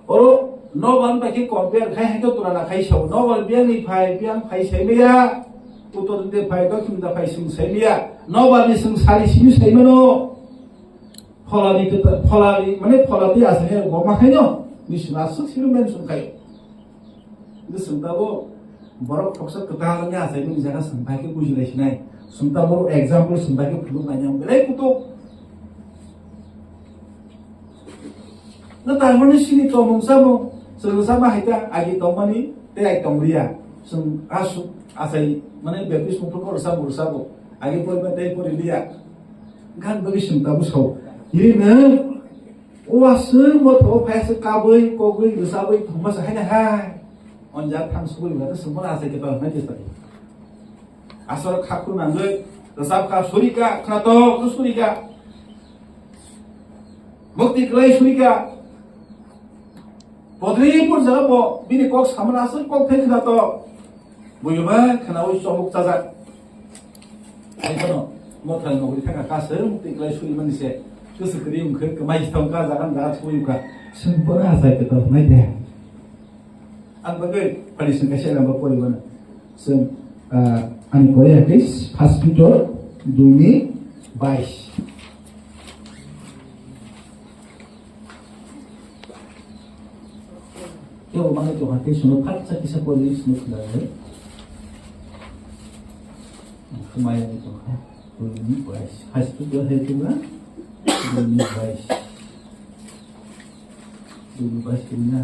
oro Noban bagi compare khai hai to turana khai sau noban biang ni phai biang phai sai meya utor de phai to kim da phai sing sai meya noban ni sing sari sim sai mano pholali mane pholati asne goma khai no ni sina suk siru men sung khai de sungta bo borok thoksa kata langa asai ni jaga sung phai ke bujilai sinai sungta bo example sung phai ke phulu nanyam belai kuto na tarmani sini to mungsamo sung sama haita agi tomani te ai tomria sung asu asai mane baptis mupur ko sabo agi poi bate poi dia gan bagi sung tabu so yiri na o asu mo tho phai sa ka boi ko gui rusaboi thoma sa haina hai onja thang sugui ga sung mona asai ke to na je sai asar khakru nanjoi rusab ka surika khato surika bhakti klai surika Podri pun jaga bo bini kok sama nasir kok thek na to buiba khana oi chomuk chaja ai kono mo thal no ri thaka ka ser mukti klai suri mani se kus kri um khek mai thong ka jaga da chui ka sun pora sai ke to mai de an bagai pali sun ka shela ba pori bana sun an koya kis hospital 2022 Yo mga ito hati sunod at sa isa po rin sunod na rin. Kumayan ito ha. Duni guys. Hospital health ba? Duni guys. Duni guys ko na.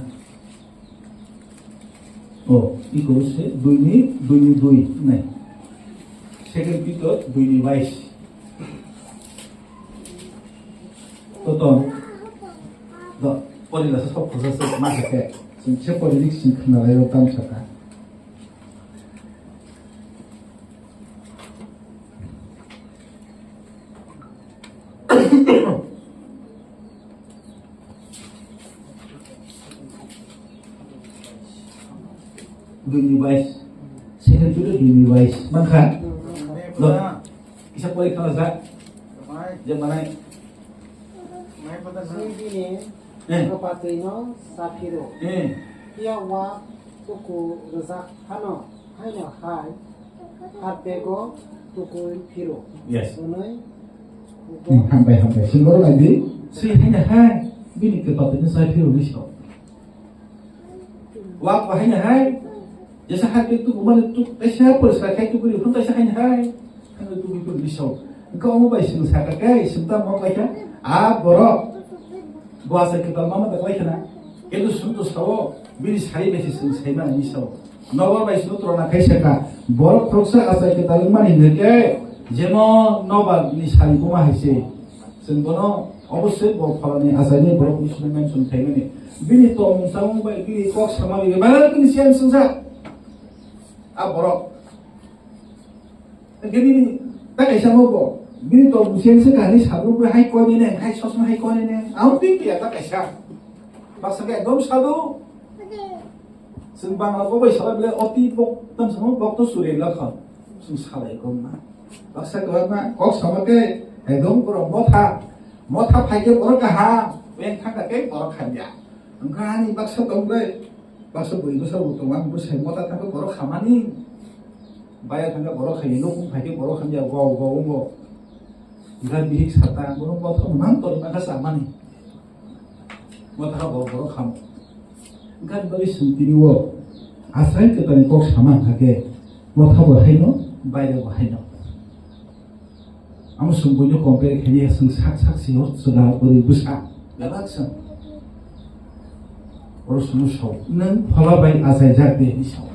Oh, iko se duni. Nay. Second pito duni guys. 또또 너 버리라서 속 벗어서 맞을게 지금 제 버리 릭신 큰나라요 땀쳐가 Uniwise second to the Uniwise maka lo isa boleh kalau saya jam mana Sini Eh. Propatino Sapiro. Ia wa tuku rezak hano hanya hai harpego tuku piro. yes Sonoi hampai semua lagi si hanya hai bini kepatnya saya pilih risau waktu hanya hai jasa hati itu kemana itu siapa saya itu beri pun saya hanya hai kan itu pilih risau engkau mau bayi sini saya kakek sebentar mau baca borok bahasa kita mama tak baik na itu suntuk sawo bini sari besi saya mana risau nawar bayi sini terus nak kaisaka borok terus asal kita lemah ini ke jemo nobal bini sari kuma hese sengkono অবশ্যই ফলানি আসানি বড় mission mention tiny বিনি তো মুসাম বাই বিনি কক সামাবি বালা কিনি সিয়ান সুসা আ বড় গিনি তাকাই সামবো বিনি তো মুসিয়ান সে গানি সাবু বে হাই কয়নি নে হাই সসমা হাই কয়নি নে আউ পিপিয়া তাকাই সা বাসাকে একদম সাধু जों बांलाखौ बैसाबाय अति बक्तम समाव बक्त सुरे लखन जों सालायगौ ना बाक्सा गमा कक समाके एकदम गरम मथा फाइके बर काहा बें थाकाके बर खाया ओंखानि बाक्सा दंलै बाक्सा बयबो साबो दं आं बोसाय मथा थाके बर खामानि बाया थांगा बर खायो नो फाइके बर खाया गाव गाव बिराद बिहिक साता बर मथा मान तरि माखा सामानि मथा बर खाम ओंखानि बरि सुंतिनिवो आसाय केतानि कक सामान थाके मथा बहायनो बायरा बहायनो आम सुबुंनि कम्पेयर खेलिया जों साक्षियाव सुदा बोरै बुसा लाबाक्सा और सुमुसाव नों फलाबाय आजाय जादे हिसाव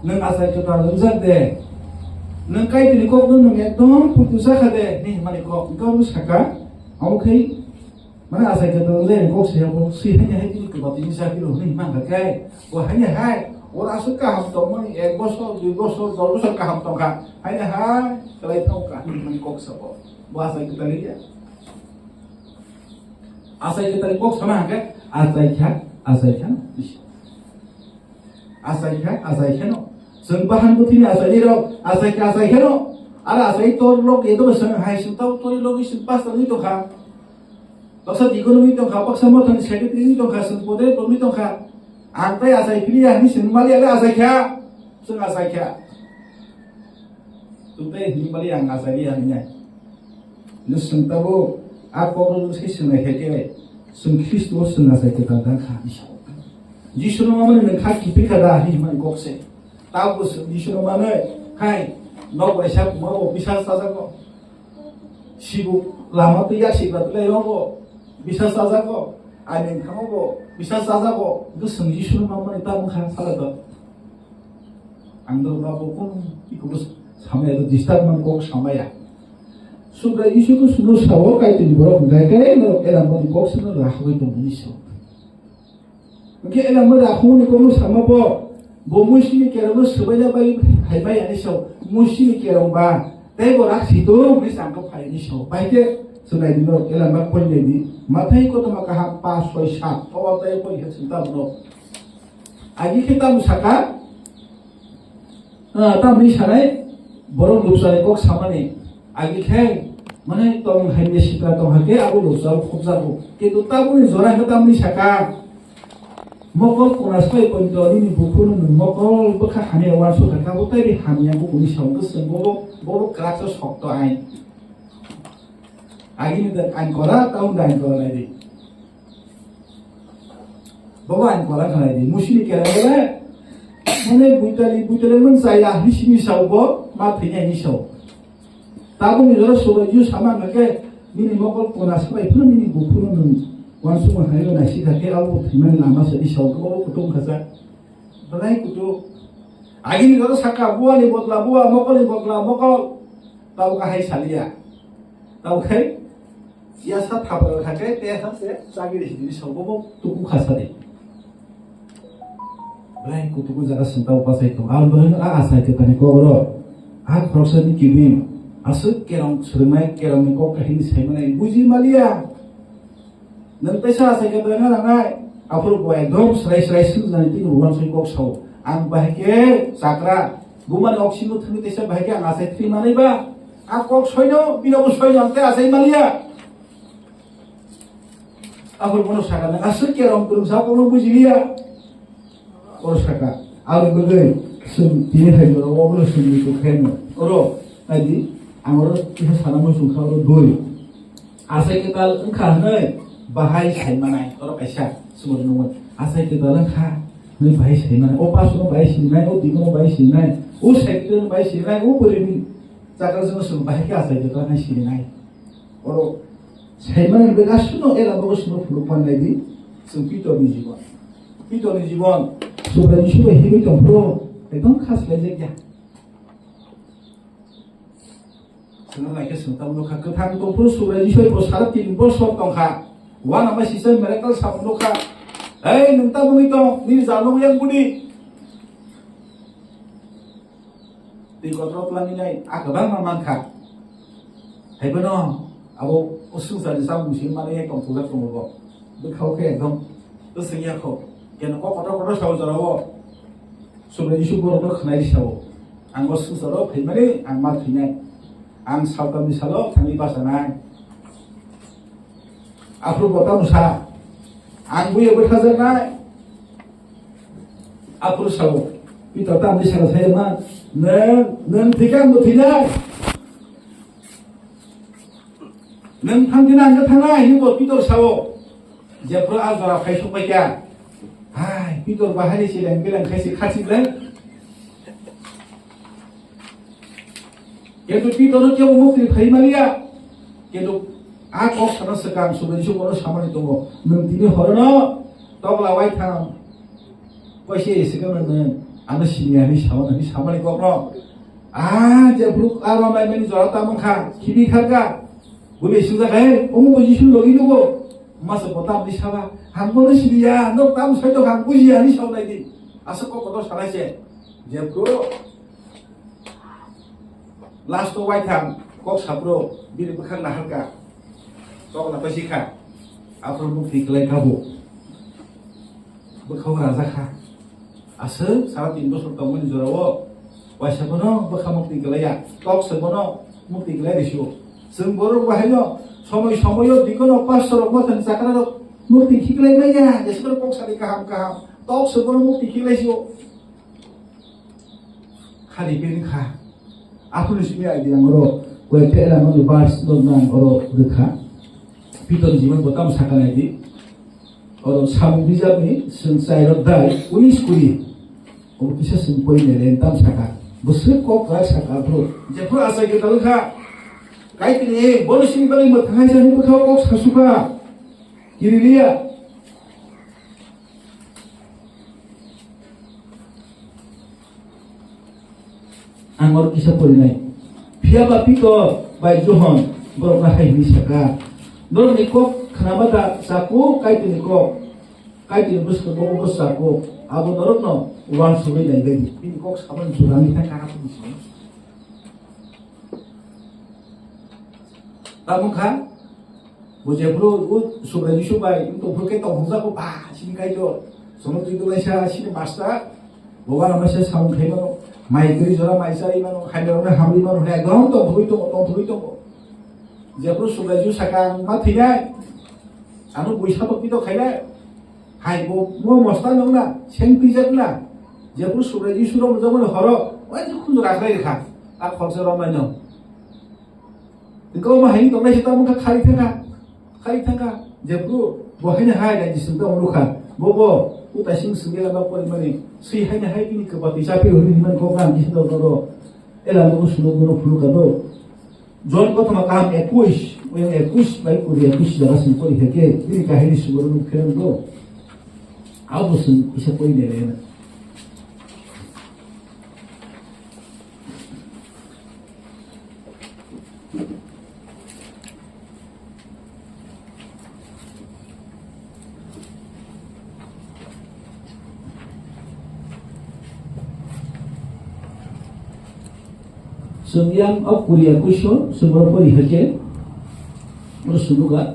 नों आजाय जता लोंजादे नों काइदिनि कक नों एकदम फुटुसा खादे नि माने कक गावनो साका आमखै माने आजाय जता लोंजाय कक सायाव सैहाय हाय दिनि कबातिनि साकिरो नि मांगाखाय ओ हाय हाय और आसु काहाम दं माने 1 বছর 2 বছর 10 বছর काहाम दंखा हाय हाय कलाय थावका माने कक साबो bahasa kita lihat asal kita lihat sama kan asal kan जों बाहान बुथिनि asal रो asal kan ara asal tor lok itu besar hai sentau tori logi sempas tani to kha baksa dikonomi to kha baksa motan secretary to kha sempode tomi to kha antai asal pilih ni senmali ada asal kha sung asal kha tuntai himali ang asal dia ni Listen tabo apa orang sih senang heke, sen Kristus senang saya kita dan kami. Jisru mana ni kaki pikada ni mana kokse. Tahu jisru mana kai nak bersah mau bisa saja ko. Sibu lama tu ya sibu tu leh ko bisa saja ko. Anin kamu ko bisa saja ko. Itu sen jisru mana ni tahu kan salah tu. Angdo babu pun ikut sama itu disturb man kok sama ya. Sudah isu ku sudah sawo kai tu diborok gagai no elam mo kok sino rahoi to isu. Mungkin elam mo rahoi ni kono sama bo musi ni kero bo sebaya bai hai bai ani so musi ni kero ba tai bo rak situ ni sangko phai ni so bai ke sunai dino elam ba pon ni mathai ko to maka ha 5 6 7 awa tai ko he sinta bro. Agi kita musaka ta mi sanai borok lupsane kok samane agi khai মানে তং হাইনে শিকা তং হাকে আবু লসাল খবজাবো কিন্তু তাবুনি জরা হতামনি সাকা মকল কোনাসপাই পন্তনি নি বুকুনো মকল বখা হানে ওয়াসো থাকা বতাই ri হামিয়া বুকুনি সাউকে সঙ্গো বড় ক্রাকস শক্ত আইন আগিনি দ আইন করা তাও দাইন করা নাই বাবা আইন করা খাই দি মুসিনি কেরালে মানে বুইতালি মন চাইলা হিসিনি সাউবো মা ফিনাই নি Sau Tabu ni jora soba ju sama ngake mini mokol pona sabai pun mini buku nun wansu mahayo nasi kake awu thiman lama sedi shauko kutung khasa balai kutu agi ni jora saka buah ni mokol tahu kahai salia tahu kai 지하사 타버를 가게 때사세 짜기를 시들이 서고 두고 가사리 라이 kutuku jaga sentau pasai to albohin asai ke tani kogro korosani kibim asuk kerong surmai kerong ni kok kahini saimane buji malia nan pesa asai ke tani nangai apro ko ekdom srai su janti nuwan soi kok sau ang bahke sakra guman oksino thani tesa bahke ang asai tri manai ba kok soino binobo soino ante asai malia apro bono sakana asuk kerong kurung sa kono buji lia Osaka, aku bergay, sumber hari orang orang sumber itu kena, orang, tadi, angor kita sana masuk orang doi, asai kita engkau nih, bahaya saya mana, orang Asia, semua orang, asai kita engkau, nih bahaya saya mana, oh pas orang bahaya sih nih, oh tiga orang bahaya sih nih, oh sektor bahaya sih nih, oh beri, cakap semua semua bahaya asai kita engkau sih nih, orang, saya mana bekas semua, bagus semua pelupan lagi, sumpitor ni jiwan. Sudah disuruh hidup tempro, itu khas lezatnya. Sebenarnya kita sentuh luka ketang tempro sudah disuruh bersyarat timbul sok tongka. Wan apa sistem mereka sama luka. Nunta begitu, ni jalur yang budi. Di kontrol pelan ini, agak mamangka. Hei benar, aku susah disambung sih mana yang kamu tulis kamu kok. Bekau ke dong, terus senyap kok. Yang kau kotor sawo jarawo, sudah isu kotor kenai sawo. Anggo susah phimani ang mathina, ang sautam disalo thani pasanai. Apro bota musa, ang buye berhajar nai. Apro sawo, pita tam disalo saya mah, nen tikan muthina. Nen thangtina angga thangai ni bot pita sawo. Jepro azara khai supaya. Hai, pitor bahari silang bilang kasih bilang. Yaitu pitor itu mukti khai malia. Yaitu aku sana sekarang sudah disuruh sama itu mo. Nanti horono, tok lawai thang. Pasti sekarang anda sini sama itu kok. Jabuk alam lain jual tamu kah, kiri kah? Gue sudah kaya, kamu posisi lagi dulu. Masa potam di sawah, hamil sih dia, dok tamu saya tu hamil dia ni sawah lagi. Asal kau kotor salah je, jepro. Last tu white ham, kau sabro, bila bukan lahar ka, kau kenapa sih ka? Apa bukti kelai kabu? Bekau raza ka? Asal saat itu sertamu di jarawo, wajah mana bekau bukti kelai ya? Kau sebenarnya bukti kelai di situ. Semboro bahaya. সময় দিকনো পাঁচশো মতন চাকরার মুক্তি শিখলাই নাই যা যেসব পকসারি কাহাম তক সবর মুক্তি শিখলাইছো খালি পেন খা আপনি সিমি আইডিয়া মরো কয়েকটা এলাম বার্স দনান অরো দেখা পিতন জীবন বতাম সাকা নাইদি অরো সাম বিজাবনি সংসার দাই 19 কুড়ি ও কিসা সিম্পই নেলেন তাম সাকা বসে কক রা সাকা ব্রো যে পুরো আসা গে দলখা Kaitini, boleh sini balik bertanya jadi bekau kau suka, kiri lihat. Angor kisah polinai, pihak bapi ko baik Johan berapa hari ini saka, dor nikok kenapa tak saku kaitini bus ke bus saku, abu dorok no uang sulit dan gaji, ini kok saban surang kita kakak pun sini. Kamu kan, boleh bro, sudah disubay, untuk berkat tahu hujah ko, sini kayo, semua itu lesha sini master, bawa nama saya saung kayo, mai kiri jora mai sari mano, hai orang hamil mano, hai gawang to, bhui to, jepro sudah disu sakang mati ya, anu buisa bukti to kayo, hai mau master nong na, seng pijat na, jepro sudah disu rom zaman horo, wajib kundur aslay kan, tak khonsor romano. Engkau mah ini kau masih tahu muka kari tengah, jepro, bohanya hai dan jisunta mulukan, bobo, uta sing sengela bapa di mana, sih hanya hai ini kebati sapi orang di mana kau kan jisunta doro, elang aku sudah doro pulukan do, John kau tu makam yang 21 baik kuliah 21 jangan simpul heke, ini kahini sudah nukiran do, aku sen bisa kau ini lena. Sembiang Kuria Kusho sebuah perihake terus juga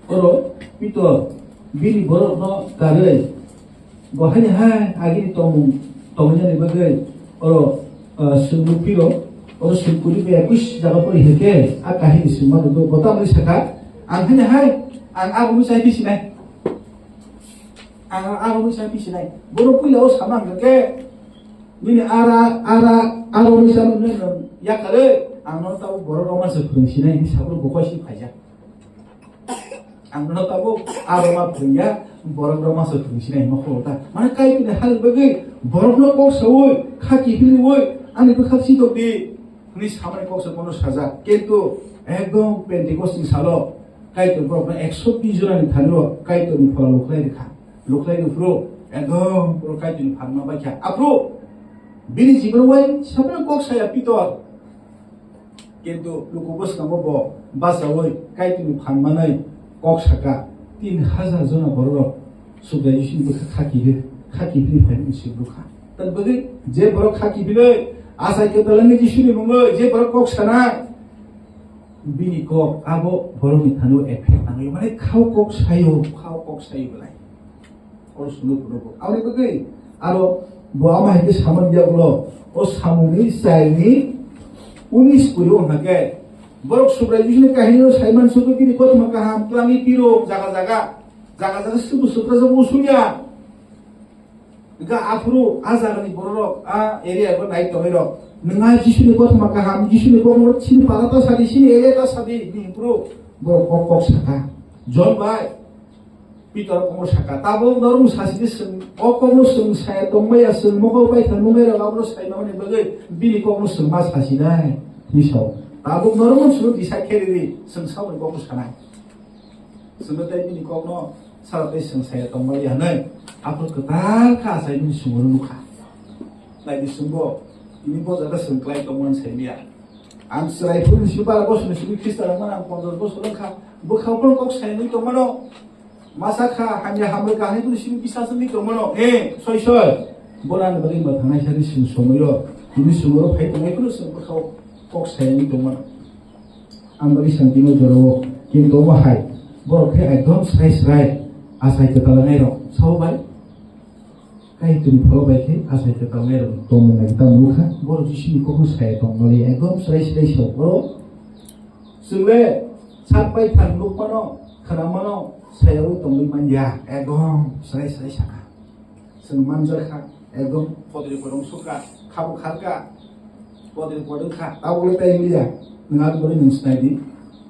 oro itu bini borok no kare bahaya hai agi tomnya ni bagai oro sungguh piro oro sungkuri be kus jaga perihake akahi semua itu kota mari saka angkanya hai aku bisa bisinai aku bisa bisinai borok punya os sama ke ini ara misalnya ya kare anu tahu borok rumah sekurang ini sabur bokasi aja anu tahu aroma punya borok rumah sekurang mau kota mana kayak ini hal bagai borok no kok sawoi kaki pilih woi ane berkasi tuh di ini sama kok sekolah saja gitu ekdom pentikos di salo kayak itu borok 120 juta thalo kayak itu di follow loklai pro ekdom pro kayak itu pharma baca apro bini জীবন ওই সবরে কক সায়া পিতর কিন্তু লুকুবস নামবো বাসা ওই কাইতুনি ফানমানাই কক সাকা 3000 जना বড় সুগাইশিন বখা খাকিবি ফাইনি সিবুখা তার বগে যে বড় খাকিবিলে আসাইকে তলানি জিশুনি মঙ্গ যে বড় কক সানা বিনি কক আবো বড় মিথানো এফেক্ট আনো মানে খাও কক সাইও বলাই ওর শুনো পুরো আরে বগে আরো Buama itu sama dia bro, samuni saini, unis puluh naga, borok subrai bisnis kahino saiman suatu kini kau maka hamplangi piro jaga subuh sebuah sunya, jika afro azar ni borok area kau naik tohero, nengai jisu ni kau maka jisu ni kau mau sini parata sadi sini area ta sadi ni bro, borok kok saka, John Bay. Pitor komo saka tabo norum sasidi seng komo seng saya tomaya seng moko bai kan numero gabro sai namane bagai bini komo seng mas hasidai nisau tabo norum suru bisa keri seng sawen komo sana sebentar bini komo sarai seng saya tomaya nai apa ketal ka sai bini sumur muka lai di sumbo ini bo jada seng klai tomon sai dia am serai pun siapa bos nasi kristal mana pondor bos orang ka bo kau pun kok sai ni tomano Masaka hanya hamil kahani tu sini bisa sendiri kemono soy bolan bagi batangai sari sini somoyo ini sumuro kai tungai tu semua kau kok saya ni kemono ambari santino joro kinto mahai borok kai ekdom serai asai ketalangai ro sau bai kai tu follow bai ke asai ketalangai ro tomo ngai ta muka borok di sini kok saya tongoli ekdom serai sau boro sule sampai tan lupano kanamano saya tongli manja egom serai saka senuman jerka egom podri podong suka kabu karga podri podong ka tahu le tai dia ngar bori nungsnai di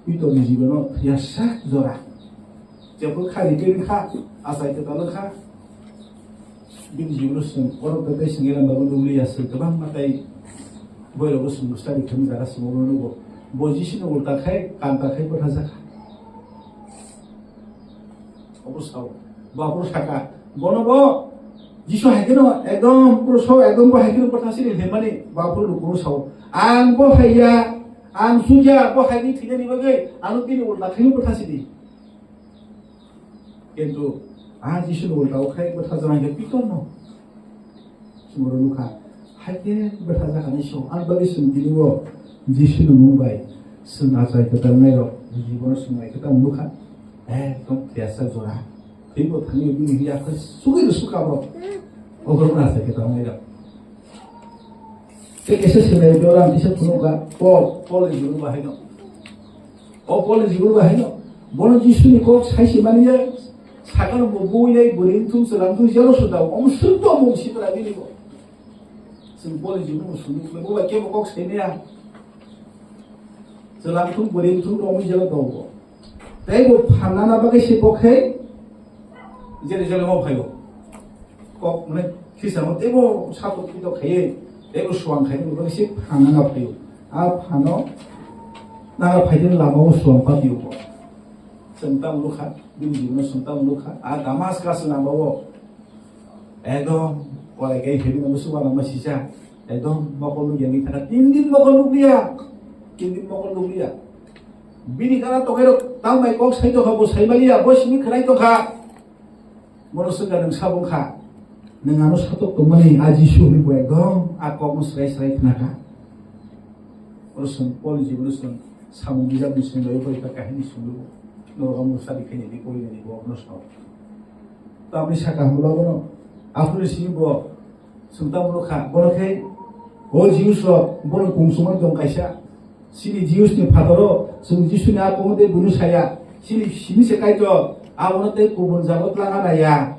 itu di jibono biasa zora jebul khari kin kha asai ke talo kha bin jibono sung oro te singira babu duli asai kabang matai boyo sung stadi kami dara semua nugo bojisi no ulta khai kanta khai patha jaka অবস্থাও বাপুর শাখা বনব যিশু হাইকেন একদম পুরো সব একদম হাইকেন পঠাসি রে মানে বাপুর লুকুর সব আং বো হাইয়া আং সুজা বো হাইনি থিনে নিবগে আনু কিনি উল্টা খাইনি পঠাসি দি কিন্তু যিশু উল্টাও খাই পঠা জানাই পিতন ন সুমর লুকা হাইকে পঠা জাখানি সব আন বাগি সুম দিলিব যিশু মুম্বাই সুম আজাই কতাল নাই র জীবন সুমাই কতাল লুকা একদম biasa zora tibo thani bini hiya ka suka bro ogor na se ke tamai ra ke kese sene doram dise punuga pole juru bahino pole juru bahino bono jisuni ko saisi maniya sakano bobo yai borin tum salam tu jalo suda om sunto mo sitra dini ko sim pole juru mo sunu mo ba ke ko sene ya salam tum borin tum ro mo jalo do তাই গো ফান্না না বাগে সে পক্ষে যেরে জলে মাও খাইব কক মানে খিসা মতে গো সাপত কি তো খাইয়ে এগো সোয়াং খাইতে গো সে ফান্না না খাইব আর ফানো না ফাইতে লামাও সোয়াং পা দিও সন্তাম লুখা দিন জীবন সন্তাম লুখা আর দামাস কাস নামাও একদম পরে গাই ফেরি না সুবা নামা সিসা একদম মকলু গেলি থাকা 3 দিন মকলু দিয়া 3 দিন মকলু দিয়া bini kana tokero tang mai kok sai to khabo sai malia bo sini khnai to kha mono sunga nang sabong kha nengano satu temani aji suhu buat dong aku mau serai kenaka urusan polisi urusan samu bisa musim lalu kau ikat ini sungguh lo kamu sadi kini di kau ini bawa nusau tapi saya mula kono aku di sini bawa sumpah muluka kono ke oh jius lo kono kungsuman dong kaisa sini jius ni padoro sung jisu ni aku mau deh bunuh saya sini sekai jo aku nanti kubun jagot langan ayah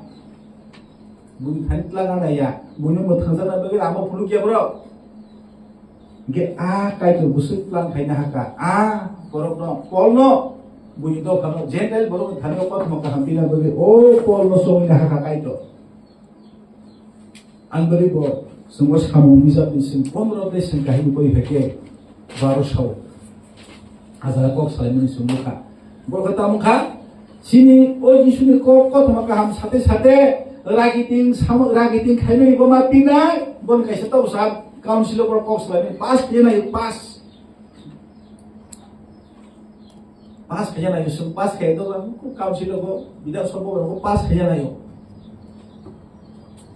bunyi tanit langan ayah bunyi mau tangzana bagi lama puluh kia bro ge kai tu busuk lang kai na haka borok no pol no bunyi to kano jentel borok dhani ko maka hampina bagi pol no so na haka kai to anbari bo sungos kamu bisa bisin 15 desin kahini koi heke 1200 azara kok salmani sumuka bo kata muka sini jisuni kok maka ham sate ragiting khaimeni bo mapina bon kaisa tau sab council of Cox lain pas kaya na pas kaya na yung pas kaya itu lang council of bidang sobo ko pas kaya na yung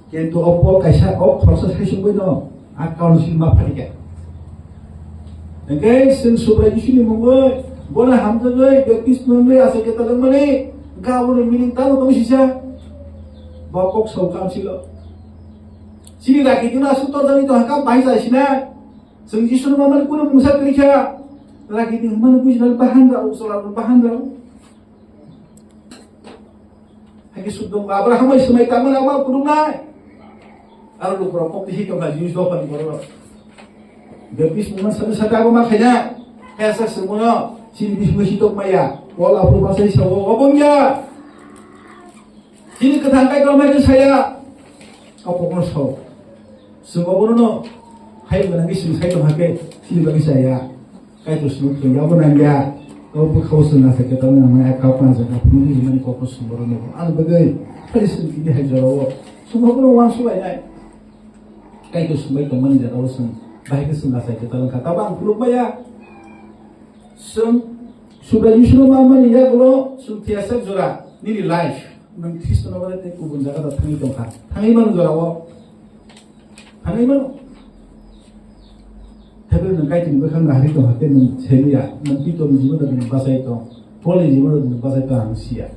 kaya itu opo kaisa proses hasil ko no council mapalika okay sin sobra isu ni monggo bona hamza goy baptis nonle asa kita lang mani gawo ni mining talo to sisa bapok so council sini lagi tu nak sutor dari tu hakam bahasa sini, sengji suruh mama ni kuno musa kerja, lagi tu mana kuis dalam bahan dah, usulan bahan dah. Lagi sudah Abraham itu semai taman awal kuno naik, alu lu berapa pihak yang haji usah pada baru. Bepis mungkin satu aku makanya, kayak semua sini bismu sitok maya, walau perlu bahasa Islam, wabungnya. Sini ketangkai kalau macam saya, apa pun so. Semua no, hai menangi saya tu pakai sini bagi saya, kayak tu semua tu jawab nanya, kau kau senang saya kata nama kau pun saya pun ni mana kau pun semua no, bagai, hari sini dia hajar semua pun orang suai ni, kayak tu semua itu mana dia tahu sen, baik senang saya kata kata bang belum bayar, sudah justru mama ni ya kalau tiasa jora, ni life, nang Kristen orang itu kubun jaga datang itu kan, tangi mana jora Hanya mana? Tapi nak kaitin bukan hari tu hati nung ceria, nung itu jiwa tu nung bahasa itu, boleh jiwa tu nung bahasa itu angsia.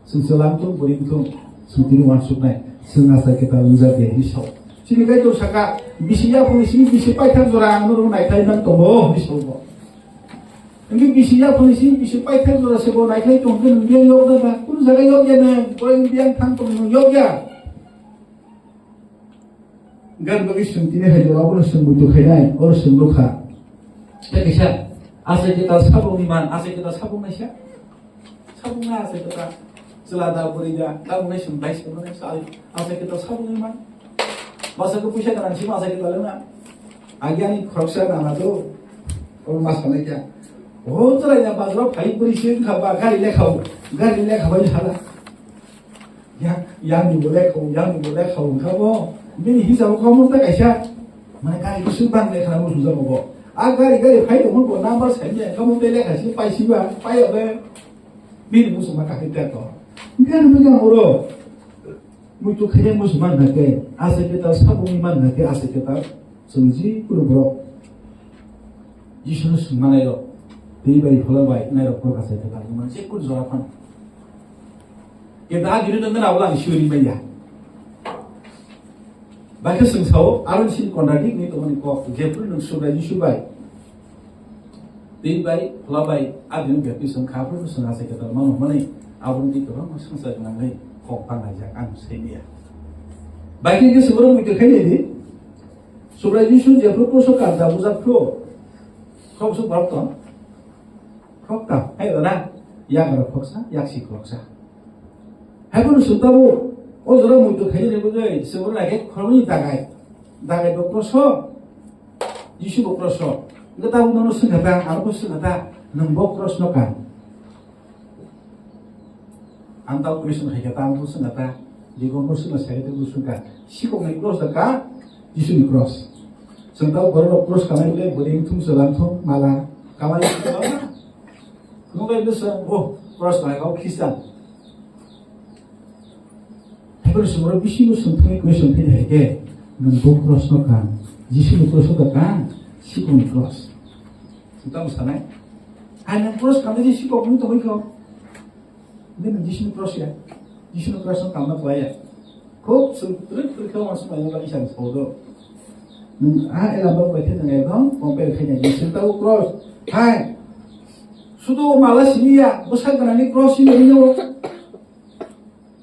Sesuatu tu beri tu, sutinu masuk naik, sengaja kita luza dia risau. Sini kaitu saka bisiya pun sini bisi paikan orang nurung naik kaitan tomo risau. Ini bisiya pun sini bisi paikan orang sebo naik kaitan mungkin dia yok dah, pun jaga yok je nih, orang dia tangtung yok je. Gan bagi sentini hajar awal sembutu kaya or sembuka. Tapi siapa? Asal kita sabung iman, asal kita sabung nasi. Sabung asal kita selada berija, sabung nasi baik sebenarnya asal kita sabung iman. Masa kepusya dengan cima asal kita lena. Agian ini kerja nama tu orang masalah dia. Oh ternyata pasal baik berisi khabar gari lekau baju salah. Yang diboleh kau kau. Bini hisap kamu tak aisyah, mereka itu subang lekar kamu susah mau. Agar file tu pun number saja, kamu telek kasih paisi bah, payah ber. Bini musuh maka kita tu. Kan pegang orang, mutu kerja musuh mana ke? Asal kita sabung iman ke? Asal kita sungji puluh bro. Jisu mana yo? Tiba di pulau baik, naik rokok kasih kita. Mana sih kau zorapan? Kita akhirnya dengan awal isu ini banyak. Baca sengsau, alam sin kontradik ni tu mana kau jepun nung sudah disubai. Tibai, labai, ada yang berarti sengkapur tu sengaja kita mana abang itu orang sengaja dengan kau panggajak saya. Baiknya sebelum itu kaya ni, sudah disu jepun pun suka dah buat pro. Kau suka berapa? Kau tak, ayo dah, yang berapa sah, yang si kau sah. Hebun sudah bu. Oh orang itu kaya ni bagai sebenarnya kalau ni dagai berproses, Yesus berproses. Kita tahu mana sengaja, apa sengaja nembok terus nokan. Antau Kristen kaya tahu sengaja, jika musuh saya itu suka, si kau ni cross dekat, Yesus ni cross. Sentau baru cross kami boleh tung selantung malah kami itu apa? Mungkin itu cross kau Kristen. 그래서 우리 미시무 성통의 그 성태에게 넌 크로스노까 지시무 크로스노까 시공이 크로스 진짜 사나이 아니 크로스 감지 시공 없는 또 이거 근데 지시무 크로스야 지시무 크로스는 감나 봐야 그 성들을 그렇게 와서 많이 가 이상 소도 엘라방 같은 애가 컴페어 그냥 지시다고 크로스 하이 수도 말라시니야 무슨 거라니 크로스이 있노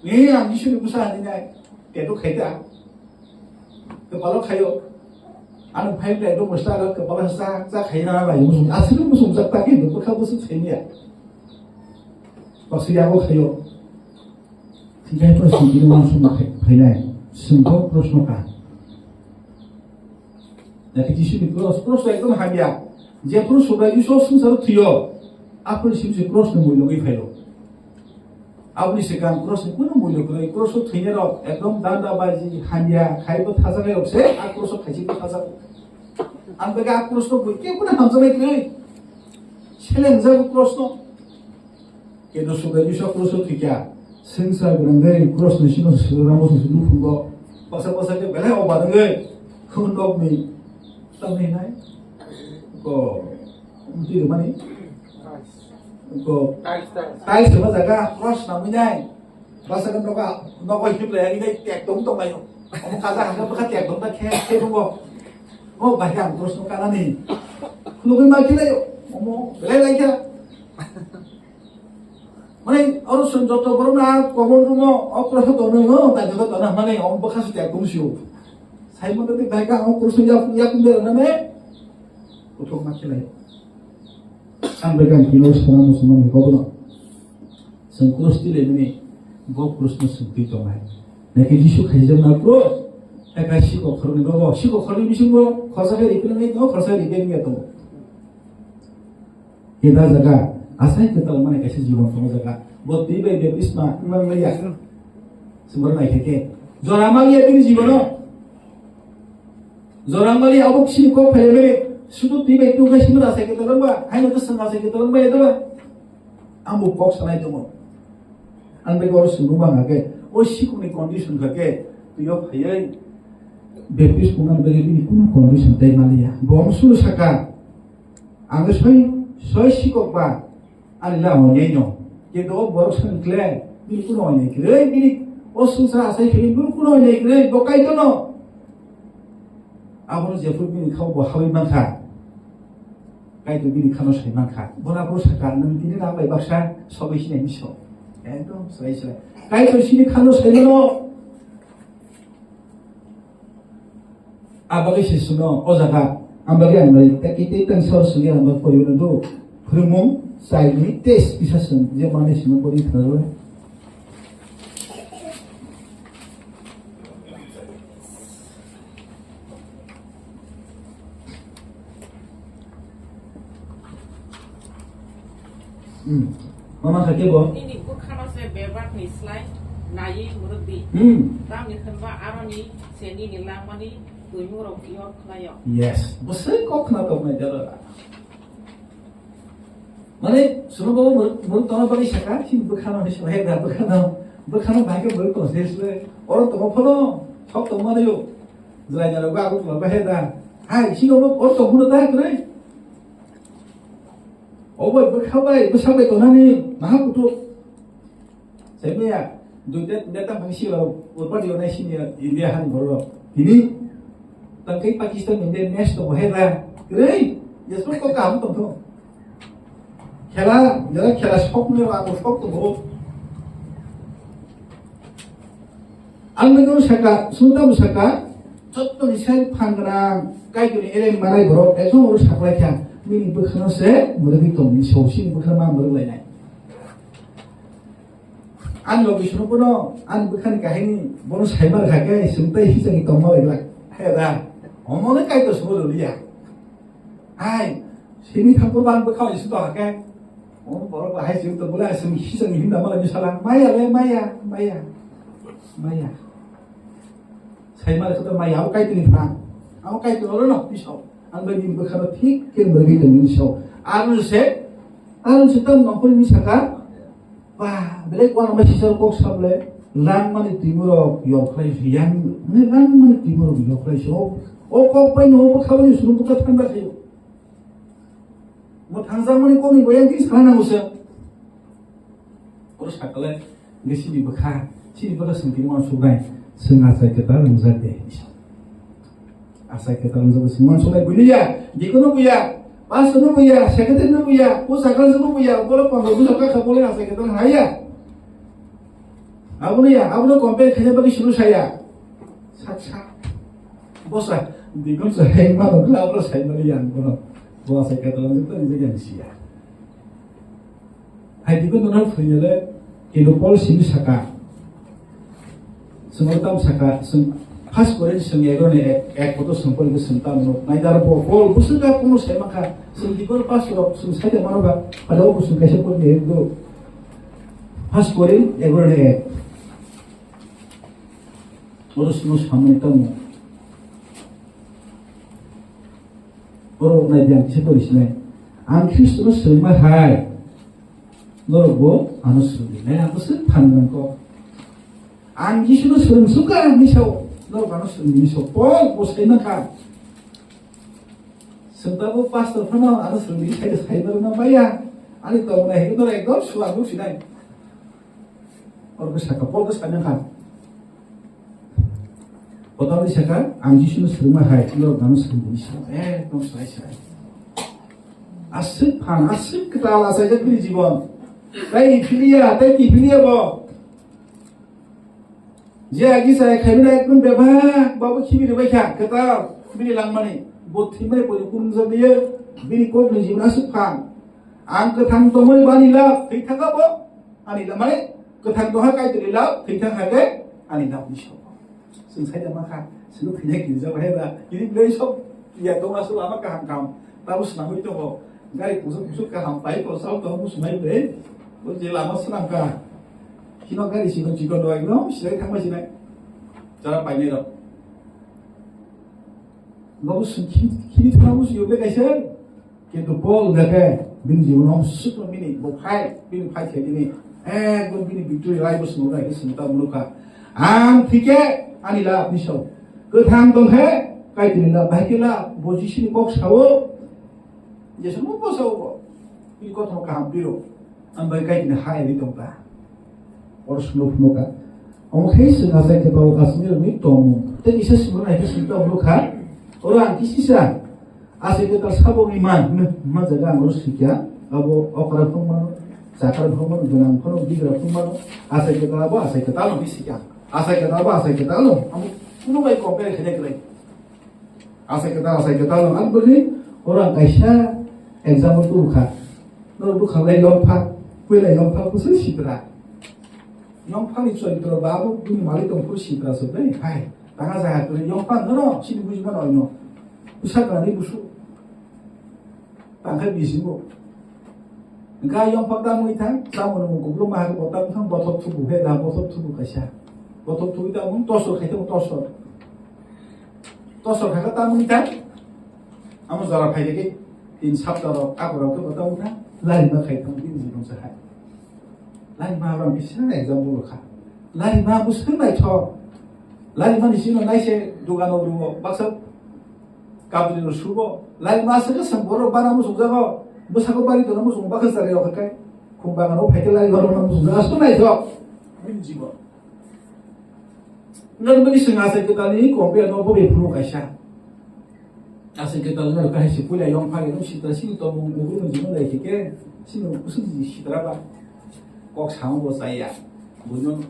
네, 미션이 무슨 아니냐? 걔도 가야. 그 발로 가요. 아는 파이프에도 못 살아. 그 발로 싹 가야 나가. 무슨 아스는 무슨 잡다게 너 그거 무슨 재미야? 박수야고 가요. 진짜 벌써 이런 무슨 파이나 승부 프로스노가. 내가 지시니 프로스 एकदम 하기야. 이제 프로스가 이소 순서로 튀어. 앞으로 심지 프로스는 뭐이렇게 파요. 아버지 시간 크로스 꾸는 물려 그래 크로스 트이너로 एकदम 단다바지 한야 가이버 타자가 없애 아 크로스 가지고 타자 안 되가 크로스도 뭐 깨꾸나 함정에 그래 챌린저고 크로스도 걔도 수가 주셔 크로스 튀냐 생사 그런데 크로스는 신경 쓰라고 무슨 누군 거 버서버서게 매래 오바는 거 그건 놈이 땅에 나요 그 움직이 많이 그 tay sửa 자가 cross namanya bahasa kan nó hidup lagi đây tiệt tống tông mày ông kaza hàng cái tiệt tống ta khe đúng không oh bahkan terus nó kana nih lu cái mai kia ông lấy kia mana harus senjata berna komon rumah aku rasa tu nih tak juga tu nah mana ông bekas tiệt tống siu saya mau tadi bahkan ông terus ya kumber namanya untuk macam ni Sampaikan kini sekarang musuh kau sengkurus di sini, kau kurus musuh itu mai. Nak Yesus kerja nak kurus, nak kasih kau kerana kau, si kau kerana musuh kau, kau sahaja ikut ni kau, kau sahaja ikut ni tu. Kita jaga, asal kita mana kasih jiwa kamu jaga. Buat tiba tiba isma, memang melihat. Sebenarnya keke, jorang mali ada di jiwa. Jorang mali abuk si kau pelbagai. 수도 뒤에 또 가시면 아세게 되는 거야. 아니 그 생각하게 되는 거야, 얘들아. 아무 복사나 좀 안 되고 어서 누방하게 시군의 컨디션 가게 또 옆에 베피스 공간 베리비 있는 컨디션 때 말이야. 몸수로 사까 안 서이 시고봐. 아니라 오냐뇨. 걔도 버럭선 클레 밀고 오냐. 그래 미리 어순사 아사이 밀고 오냐. 그래 뭐가 있더노. 아버지 제프빈이 가고 하위만 가. 가이도 미리 가노 소리만 가. 뭐라고 사가는 길이 나와이 박사 서비스네 미셔. 애도 서이셔. 가이도 신이 가노 소리로 아버지 실수노 어자가 아버지 안 말이 딱이때 땅 서스게 한번 보여도 그러면 사이니 테스트 비슷한 이제 만에 심은 거리 들어. Mama sakit bo. Ini bukan saya bebas nih slide, naik berhenti. Tapi kenapa arah ni seni nilang mani tujuh rokior kelayo. Yes, besar kok kenapa menjadi? Mana suruh bawa tanah bagi siapa? Si bukan orang siapa hebat, bukan banyak berkon sesuai. Orang tu apa sok tu mana yo? Jalan aku tu apa hebat? Hai, si orang tu mana tak keren? 어버이 뭐 카바이 뭐 사바이 도나니 나하고 또 재미야 내땅 방식으로 어빠리 오나 신이야 인디아 하는 걸로 이니 땅 cái 파키스탄 인디아 매스도 뭐 해라 그래 예술 거가 아무도 없어 खेला जरा खेला 스포츠로 하고 스포츠도 뭐 안면도 살까 순담 살까 저또 셀 판거랑 까이들이 이래 말아이 버려 애송으로 사고라이야 미리 버크너세 뭐라고 또 미소신 버크만 뭐라고 해야 안 여기서는 보노 안 버크니까 행이 뭐는 살말 가게 승대 희생이 또 뭐라 해라 어머니 까이도 소리야 아이 힘이 탐구만 버커 있어도 하게 뭐라고 할 수 있다 몰라 있으면 희생이 힘다 말아 이 사람 마야 왜 마야 살말 그도 마야 아무 까이들이 봐 아무 까이들 어려너 비서 Ang bagay berkata tik yang berbeda misalnya, arun set tam nampol misalkan, wah, balik warna masih serkok samble, 랑만이 띠무로 욕하이시 양 랑만이 띠무로 욕하이시 오빠이 너무 가만히 수는 것과 탄다세요 뭐 당상만이 꼬미 고양이 살아나고서 그래서 아까래 내 시비부카 승기만 수가이 승아사이겠다 응자대 아사이겠다 응자고 승만 수가이 부리야 니거는 부야 빠스는 부야 세계대는 부야 고사간스는 부야 뭐라 방금 무조건 가보래 아사이겠다 하야 아버는 컴페 그냥 버기 싫어 사야 사차 보사 니건 사행만 없라고 사이만이 안 거는 뭐 아사이겠다 응자도 이제 양시야 아이 니건 너는 부리래 이노볼 심사가 semua saka khas koren sengero ne ek foto sempol ke sentam no naidar bol busuka kuno semaka sendikor pasro sumsai manoba pada busuka sepol ne do khas koren egor ne terus mus hamne tamu oro naidang sepol isne an kristus semua hai 너로 안으스르기 내가 무슨 판단 거 안기시도 성수가 미셔 너로 가노스 미셔 뽕 보세는 가 성다고 파스터 하나 안으스르기 사이드 사이드는 뭐야 아니 또 오늘 해도 एकदम 수학도 시나이 얼굴 사까 뽕도 사는 가 어떤 시가 안기시도 성마 하이 너로 가노스 미셔 좀 슬라이스 아스 판 아스 그다라 사이드 그 জীবন তাই ফিলিয়া তাই কি ফিলিয়া ব যে আগি সাই খাইবিনা একদম বেভা বাবু খিবি রে বাইখা কথা বিনি লাংমানি বথিমে পরিকুম জবিয়ে বিনি কোক नि জীবনা সুফাং आं गोथां दमै बानि लाब थैथागाबो आनि ला माने गोथां दहा काइदरि लाब थैथां हागे आनि लाब निसो जों साइदा माखा जों फैनाय गिजा बाहेबा इनि ब्लै सब या दमासो लामा गाहाम गाहाम दाबो सुनामै दङ गारि पुसु गाहाम बाइ पसाव दङ सुनाय ब्लै जे लामा सुनांका हिनो गारि सिगन जिगन दङ एकदम सिलाय थांबाय सिनाय जरा बायने र बाबु सुखि खिनि थांबो सियोबे गायसो किन्तु बल नाके बिनि जीवनाव सुख मिनि बफाय बिनि फाइथे दिनि एकदम बिनि भिक्टरि राइबो सुनो राइबो सुनता मुलुका आं थिके आनि ला निसौ गोथां दंहे काइदिनि ला बाइकेला बजिसिनि बक्स सावो जेसमु बसावो बिनि गथन गाहाम बिरो आमबाय काइदिनि हायनि दंबा अर सुनो फुनोका अमखै सुना जायते बाव काश्मीर नि दं ते इसे सुनो नाइखे सुनता मुलुका अर आं किसिसा आसे के साबो इमान जागा आंगो सिकिया अब अकरा फुंमान जाकार फुंमान गोनां फुंमान दिग्रा फुंमान आसे के ताबो आसे के तालो बिसिकिया आसे के ताबो आसे के तालो आम कुनो बाय कम्पेयर खेले गले आसे के तालो आं बोलि ओरा गायसा एग्जाम्पल तो बुखा नो बुखा लाय लंफा कुइलाय लंफा कुसो सिब्रा लंफानि चरित्र बाबु बिनि मालिक दंफो सिब्रा सबे हाय ताङा जाहा तो लंफा न सिनि बुजिमान अयनो उसागानि बुसु tangkai bisimu, engkau yang fakta muitang, kamu nemu kubur mahal kota muitang botot tubuh, dah botot tubuh kasih, botot tubuh itu mung tosor, kita mung tosor kata muitang, amu zara pay lagi, tin sab zara aku orang tu kata muitang, lari mah kita mungkin zinon sehai, lari mah orang bisa exam bulukah, lari mah bukan naik cor, lari mah di sini naik se dugaan orang baksa kabel suruh, lain masa ke semboro barang musuh jago, musuh bari tu musuh bakas dari orang kai, kumbangan orang pakai lagi orang musuh jago, tu naik jauh, ini jiwa. Nanti bagi sengaja kita ni kompil nopo berpuluh kaisa, asal kita ni kalau kahit sepuluh yang pakai tu sih tersi tu mungkin jiwa lagi ke, sih musuh sih terapa, kok sama bos saya, bukan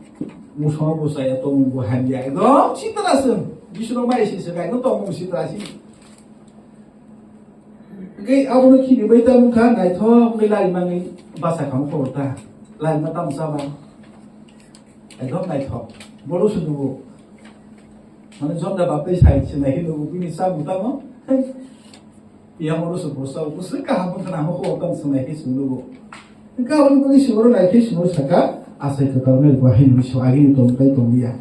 musuh bos saya tu mungkin dia, itu sih terasa, disuruh mai sih sekarang tu mungkin terasa. Cái ông nó khi bị bê tâm khá này thôi mới lại mà người bà sẽ không khổ ta lại mà tâm sao bằng cái góc này thôi bố lúc sử dụng mà nó giống là bà tây xài chỉ này hiểu cái gì sao một tâm không thì ông lúc sử dụng sao cũng sức cả một thằng nào khổ tâm sau này cái sử dụng cái ông cái sử dụng này cái sử dụng sao cả à sẽ cái tao này qua hình sử dụng cái tông đi à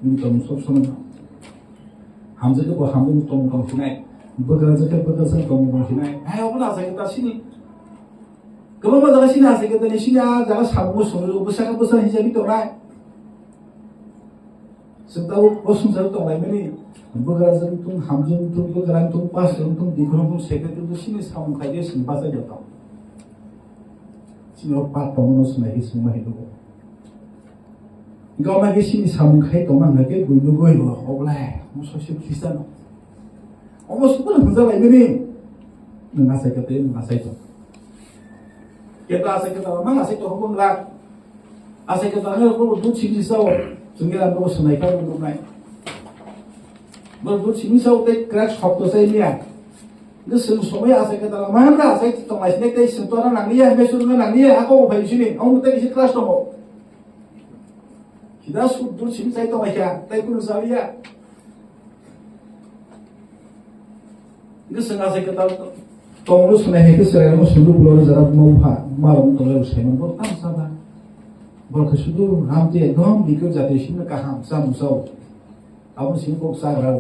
nhưng tông số số nào ham giờ cái bộ ham những tông tông thế này bekerja kamu sini, apa nak saya kata sini, kamu mana jaga sini, saya kata ni sini, jaga sabu semua, besar besar hijab itu orang, जोंताव असंसार दंलायमोनि बगराजों तुम हामजों तुम बगरां तुम पासजों तुम दिखुरं तुम सेक्रेटरि तुम सिनि साउन खायदे सिन बाजाय दताव सिनो पात दंनो सुनाय हिसु माहिदो गावमा गे सिनि साउन खाय दंमान नागे गुइनो गइलो अब्लाय मुसोसि खिस्तान अमसुबो हंजालायमोनि नों आसायकते नों आसायतो केता आसायकता मा आसायतो हबन ला आसायकता नो दु सिनिसाव जोंनि रानबो सुनायखौ नुनाय बरदु सिनिसाव ते क्राक शब्द साइलिया गोसों समय आसायकता मानरा आसाय तंलायसने ते सिनतरा नांलिया मेसुरनो नांलिया आको फायसिनि आं ते एसे क्लास दङ किदा सुदु सिनिसाय तंलायखा ताइ कुनु सालिया गोसों आसायकता तंलो सुनायखौ सोरायनो सुदु बुलो जरा मौफा मारम तंलाय सायमन बर तामसाबा बरखौ सुदु हामते एकदम बिखौ जाते सिनो काहाम सामुसाव आबो सिंको साराव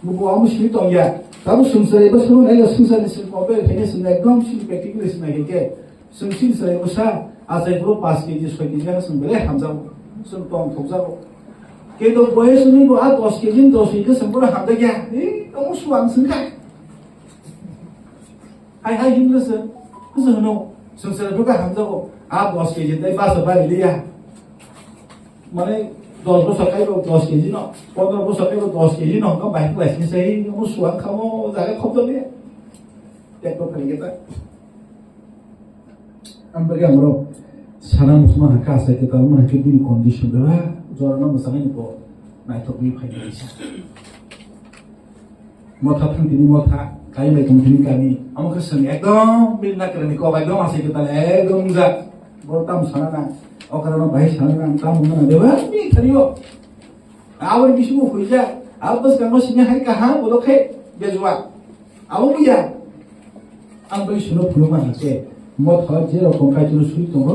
मुबो आबो सिनि तंया ताबो संसार एबा सुनो नाय संसारनि सिंको बे फेने सिन एकदम सिन प्रेक्टिकल सिन नायके संसिन सराय बसा आजाय ब्रो 5 केजि 6 केजि जानो संबले हामजाव जों तंग थगजाव केदो बयसनि बो आ 10 केजि 10 केजि संबले हामदा गया ए दङ सुवां संखा हाय हाय हिंगसो गोजोनो संसारखौ का हामजाव आ 10 केजि दै बास बालिया माने 10 बছর খাইবো 10 কেজি ন 15 বছর খাইবো 10 কেজি ন তো বাইক লাইসেন্স সেই মু সুয়ান খামো জায়গা খবদ দিয়ে দেখো খাইগেতা আমবাগে আমরো সানা মুসলমান হাকা আছে তে তার মানে কি কন্ডিশন দেবা জরনা মসানি পো নাইতো বি ফাইনাইছা মথা থাঙ্গিনি মথা কাই মাই কমথিনি কানি আমাকে সঙ্গে একদম মিল না করে নি কো একদম আছে কে তালে একদম যা বড়তাম সানা না অকারণ ভাই সানা তাম মনে দেবা নি খারিও আবার কিছু হইজা আবস কাম সিনে হাই কাহা বলখে বেজুয়া আবো বিয়া আম বই শুনো ফুলমা আছে মত যে রকম কাইজুনো সুই দङ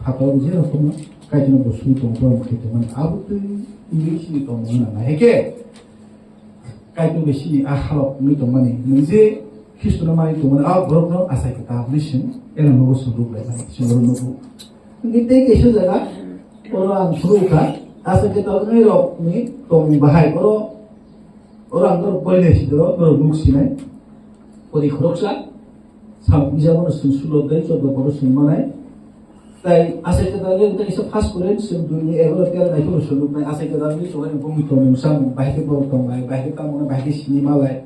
ফাতাও যে রকম কাইজুনো বসুই দङ খাইতে মানে আবো তুই ইংলিশনি দङ না হেকে কাইজু বেশি আহাল নি দङ মানে নজে খ্রিস্টনা মাই দङ আ ব্রগ্ন আসাই কা লিসন এরা নগো সুরুক লাই সুরুক নগো Kita kisah jaga orang suruhka asal kita ni rok ni tong bahai orang tu boleh sih tu orang sini pori keroksa sam bisa mana sunsulot dari coba baru sunmanai tapi asal kita ni kita kisah pas kuren sebelumnya eropa tiada naik tu suluk naik asal kita ni soalnya ni bumi tong musam bahai kita baru tong bahai kita mana bahai sini malai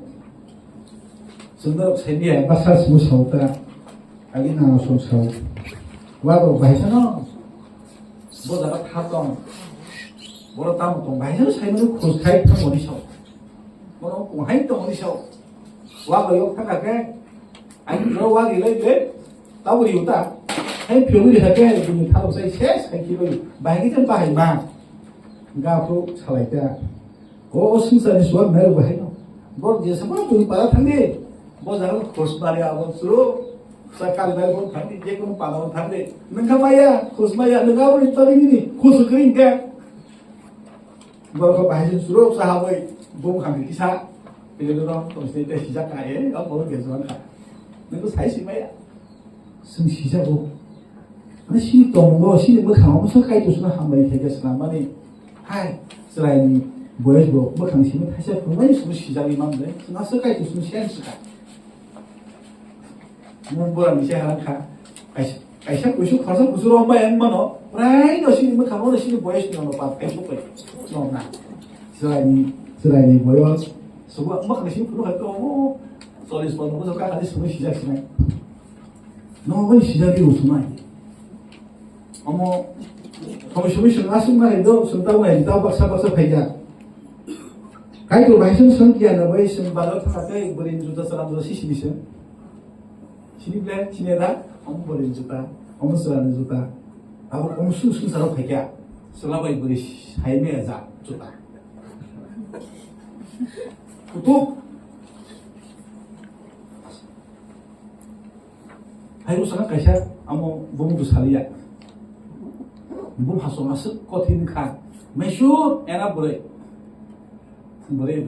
sebentar saya ni pasal semua sauta lagi nama susau 와도 바이서는 뭐다가 탔던 뭐라 따먹던 바이서 사이는 고스타이 타 어디서 뭐라 공하이도 어디서 와가 욕하게 아니 저 와기 레레 따우리 웃다 해 병이 하게 분이 타고 사이 세 사이키로 바이기 좀 바이 마 가프 살아있다 고 승산이 수업 매로 바이노 뭐 제서 뭐 돈이 받아 탄데 뭐 자는 고스바리 하고 수로 Sekali dari pun tadi dia pun pahlawan tadi. Nengkau maya, khusus maya, nengkau ini tadi ini khusus kering ke? Baru bahasa suruh sahabat bom kami kisah. Bila tu terus dia kisah kaya, kalau baru biasa kan. Nengkau saya sih maya, seni kisah bu. Mana sini tonggo, sini berkang, apa sekai tu sudah hambai kerja selama ni. Hai, selain ni boleh bu, berkang sini hasil pemain semua kisah imam deh. Semua sekai tu semua siapa sekai. Mumpulan bisa halangka, aisyah kusuk khasa kusuk romba yang mana, prai dosi ni mereka mana sini boys ni orang apa Facebook ni, nona, selain ni boys, semua mak ni sini perlu hati orang, soalis pun aku suka hadis semua sijak sini, nona ni sijak di usmai, kamu semua asing mana itu, sebentar mana tahu baksa kerja, kai tu bahasa sengkian, bahasa sembalau terkait berin juta 100 sisi sih. Sini bela, sini ada, om boleh juta, om selalu juta, aku om susu selalu pakai, selalu boleh, hai me aja juta. Tutup, hai lu sangat kasar, amo bom tu salia, bom hasil masuk kotin kan, mesyur, enak boleh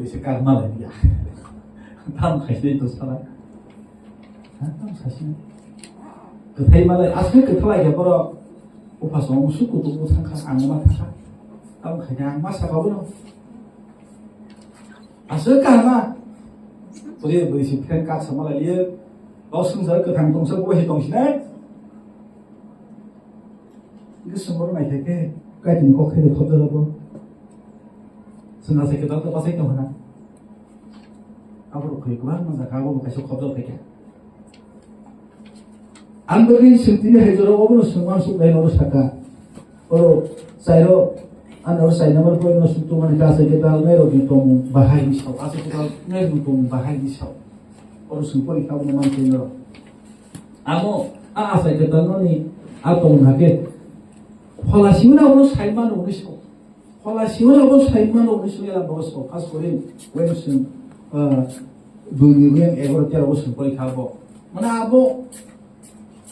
bisa karma lagi ya, tam kasih itu salah. 사실 그타이 말에 아스페 그타라 해버려 오빠서 수고도 못한 카 안마 타카 아무 그냥 마사 가버려 아스까마 우리 뭐지 팬까 정말이야 어승설 그 당동서 무엇이 동시네 이거 스모로 많이 되게 까지는 꼭 해도 더더라고 선나서 또 봐서 있던 하나 앞으로 그만 먼저 가고 계속 겁도 되게 안 그리 승진이 해주라고 오늘 승관 속 내놓으로 살까 어로 사이로 ano sa naman po yung suntuman ka sa kita meron ditong bahay ni Sao. Asa kita meron ditong bahay ni Sao. O sumpo ikaw naman po amo asa kita no ni atong hake. Wala siya uno 살만 오르시고. wala siya uno 살만 오르시고 야 먹었어. 가서린 웬슨 누니는 에고를 때라고 sumpo ikaw. mana abo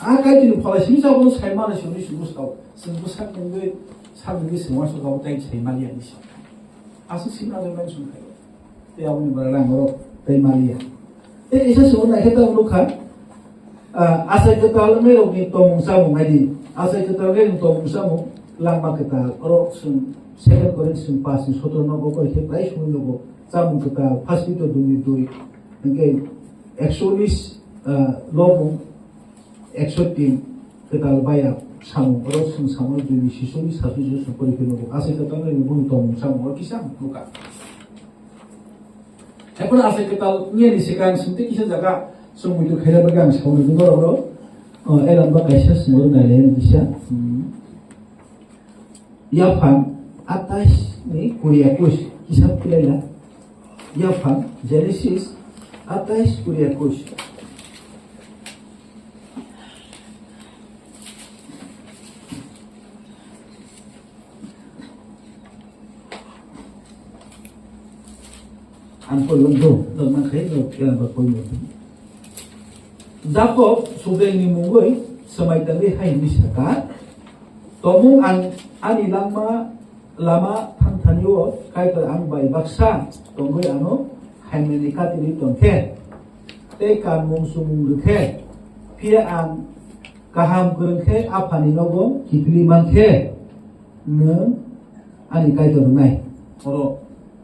아까지는 wala siya uno 살만 오르시고 싶어. sumpo 살 건데 사람들이 생활 속하고 때 제일 많이 아니죠. 아주 심하게 말씀해요. 때아우니 말랑으로 제일 많이야. 이제 소나 했다 놓고 아사 그tal 메로기 동사모 가디 아사 그tal 메로 동사모 랑마 그tal 어록슨 세계 거리 심파시 소도노 보고 이렇게 프라이스 보고 자문 그tal 파스비도 두니도 이게 엑소리스 로봉 엑소팅 그tal 바야 사무 어로슨 사무를 주니 시소리 사수주 수거리 되고 아세가 땅을 문동 사무를 기상 누가 해본 아세가 니에 시간 순대 기사자가 소무도 해라버강 사무를 누가로 에란바 가시스 모두 나래는 기사 야판 atas ni Kuriakus kisah pilihlah Yapan Genesis atas Kuriakus ăn phơi luôn rồi mang khế rồi kia là phơi luôn. Jacob sudah ni mungoi semai tadi hai misalkan, tomung ani lama tantaniyo kai ter ang bai baksa tomui ano hai menikah tiri tongke, tekan mung sumung lukhe, pia ang kaham kurengke apa ni nogo kipili mangke, ne ani kai ter nai, oro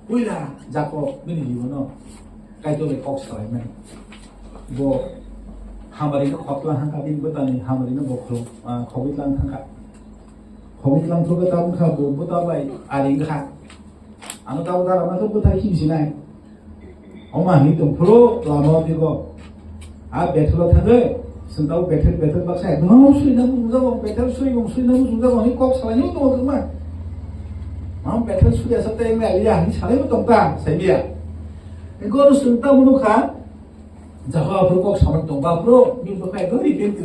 Wila Jacob ini gimana? Kayak itu rekod sekali nih. Bo hamari itu khotlan hangkatin betul nih hamari itu bokro, khobitlan hangkat. Khobitlan tuh kita muka bo betul baik aring hak. Anu tahu dah mana tuh betul kimsi nih. Oma itu pro lama juga. Betul thangge, sentau betul baksa. Mau sui namu juga, betul sui namu juga. Ini kok salahnya itu apa? Mau betul sudah setengah melia, ini salah itu tongkang, saya dia. Engkau harus tahu menuka, jawab berkok sama tongkang bro, ni berkait dari pintu.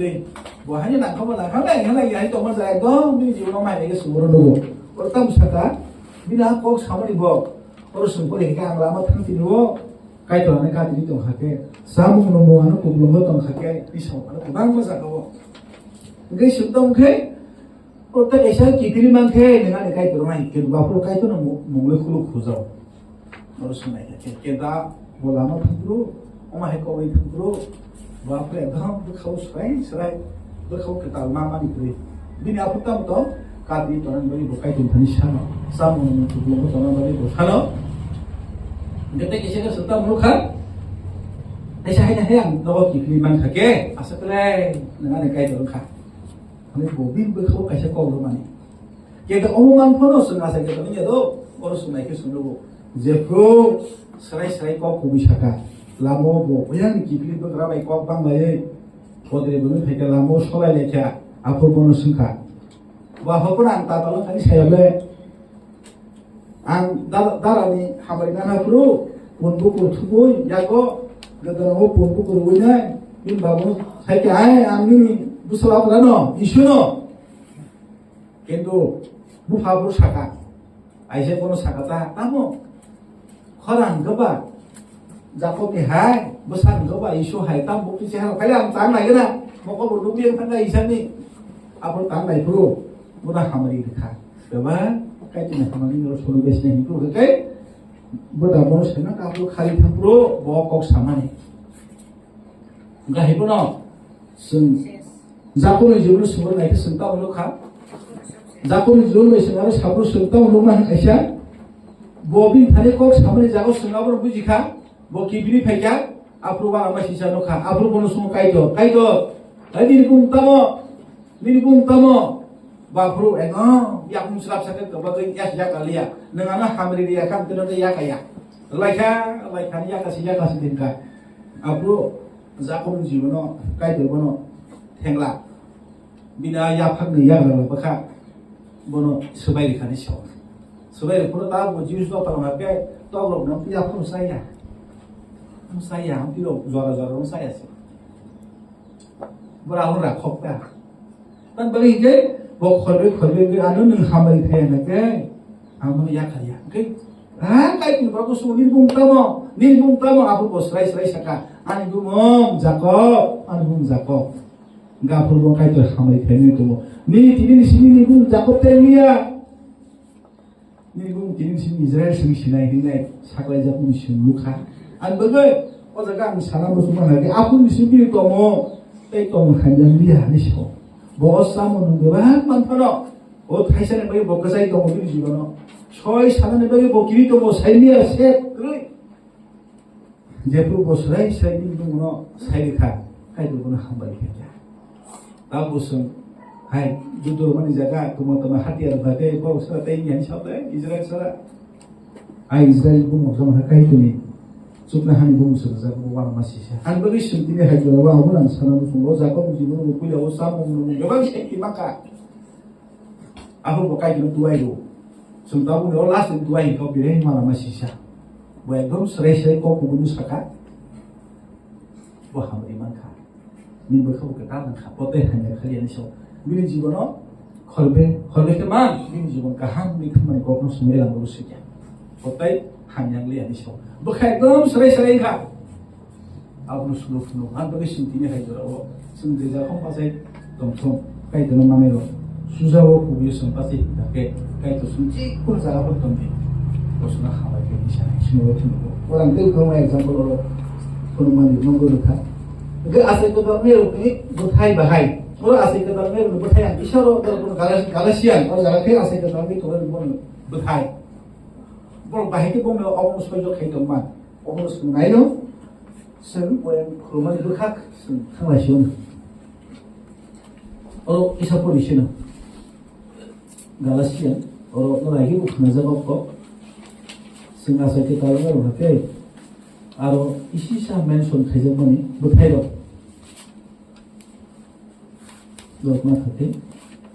Buahnya nak kamu nak lagi hari tongkang saya dong, ni jiwa nama ini semua dulu. Pertama sekali, bila kok sama di bawah, harus sempur hingga lama tang tidur, kait orang nak jadi tongkang ke, samu nemu anu kubur tongkang ke, pisau, anu kubang masa kau. Engkau sudah ke? Orang Asia kiri mangke dengan ikai bermain, kedua puluh kai itu mulai kulu kuzau, harus naik. Kita bolama tunggu, omah ekor tunggu, bapa ekdom berkau serai, berkau ketal mama itu. Bini apa tahu toh? Kadi orang beri bukai tumpani sana, sama untuk belum orang beri bukan. Kita Asia ke serta mulukan, Asia hanya yang doa kiri mangke, asal dengan ikai berkah. Ini bobin berkau kasih kau rumah ni. Kita omongan pun orang ngasih kita ni ada orang sungai ke sungai Jepro serai kau kubisaka. Lamo bo, yang kipli berkerap kau bang lagi. Kau dari dulu fikir lamo sekolah leca. Apa pun sungka. Wah pun ang tatalan tadi saya le. Ang darah ni hamarinan hafru pun buku tubuh jago. Kita mau pun buku rubuhnya. Bin babu saya kaya ang ni. Busalah berano, isu no. Kendo, buka saka. Aisyah kono saka ta, tamu. Koran geba. Jacob ni hai, besar geba isu hai tam bukti sihar. Kaya ang tang lagi na. Moko berdubi yang tangga Aisyah ni. Apa tang lagi bro? Mudah hamari dikha. Geba, kaya tina hamari harus solo besnya itu. Oke? Mudah bonus kena kapu kali tam bro, bawa kok sama ni. Enggak hipo no. Jacob ni jurus semua naik sentau lu kah? Jacob ni jurus semua sabru sentau lu mah Aisyah. Bobin tadi kok sama ni jago sungai baru buji kah? Bo kibini pekya? Apro bang ama sisa no kah? Apro bono sungai kaito, kaito. Lagi ni pun tamo. Bapro yak muslap sakit kebagai yak alia. Nengana hamri dia kan tidak ada yak ya. Laikan yak kasih tingkat. Apro zakom jiwono kaito bono tengla. Bina yapak ni yak lalu baka bono sebaik kan isyo. Sebagai pun tahu jius tu apa nak ke, tahu lo nampi apa saya nampi lo juara saya sih. Berapa orang kok dah? Dan bagi ke, bok khorbe ke anu neng hamil kaya nak ke, hamil ya kaya. Ke, kaya tu bagus semua ni bung tamo, apa bos rai saka, ani bung Jacob, Enggak perlu bung kaya tu hamil kaya ni tu. Ni sini ni bung Jacob terliya. Ni bung kini sini Israel sinai saklai Jacob luka. An bagai, jaga salam bersumpah lagi. Aku di sini tomo hanjang dia ni sih. Bos sama nunggu mantap. Thailand bagi bok kesai tomo ni juga no. Choi sana ni bagi bok kiri tomo saya dia set. Jepur bos saya ni tomo saya kah. Kaya tu pun hambai kerja. Tahu bosan. Hai, judul mana jaga teman-teman hati ada bagai kau serta ini yang siapa Israel sara. Israel pun macam hakai tu ni. Supna hani pun serta bukan masih sah. Han bagi sunti ni haji orang orang sana musuh Jacob jiwa buku jauh sama musuh. Jangan sih maka. Aku pakai jiwa tua itu. Sementara pun orang last tua itu kau pilih mana masih sah. Buat dom serai kau kubu sakat. Wah hamil iman kah. Ni berkau kata nak poteh hanya kalian so. Bini jiwano khorbe ke man bini jiwan kaham ni kemana kau pun semua yang urus saja. Potai hanya lihat di sana. Bukan dalam serai kah? Aku nusuluk. Anda bagi sintinya hai jora. Sinti jaga kau pasai tomtom. Kait dalam mana lo? Susah wo kubi sempati. Kait tu sinti pun jaga pun tomti. Kau sudah hawai ke di sana. Semua tu. Orang tu kau mai example lo. Kau mana nunggu luka. Ke asal kau dalam ni butai bahai. Orang asal kita dalam ni berthai, isyarat dalam kalasian. Orang jalan ke asal kita dalam ni tu orang berthai. Orang bahaya tu orang orang sebagai orang keman, orang sebagai no, sen orang rumah itu hak, sen kalasian. Orang isap polisi no, kalasian. Orang lagi bukan jawab kok. Sen asal kita dalam ni berthai. Aro isi sah mention kerja mana berthai lo. Lokma khate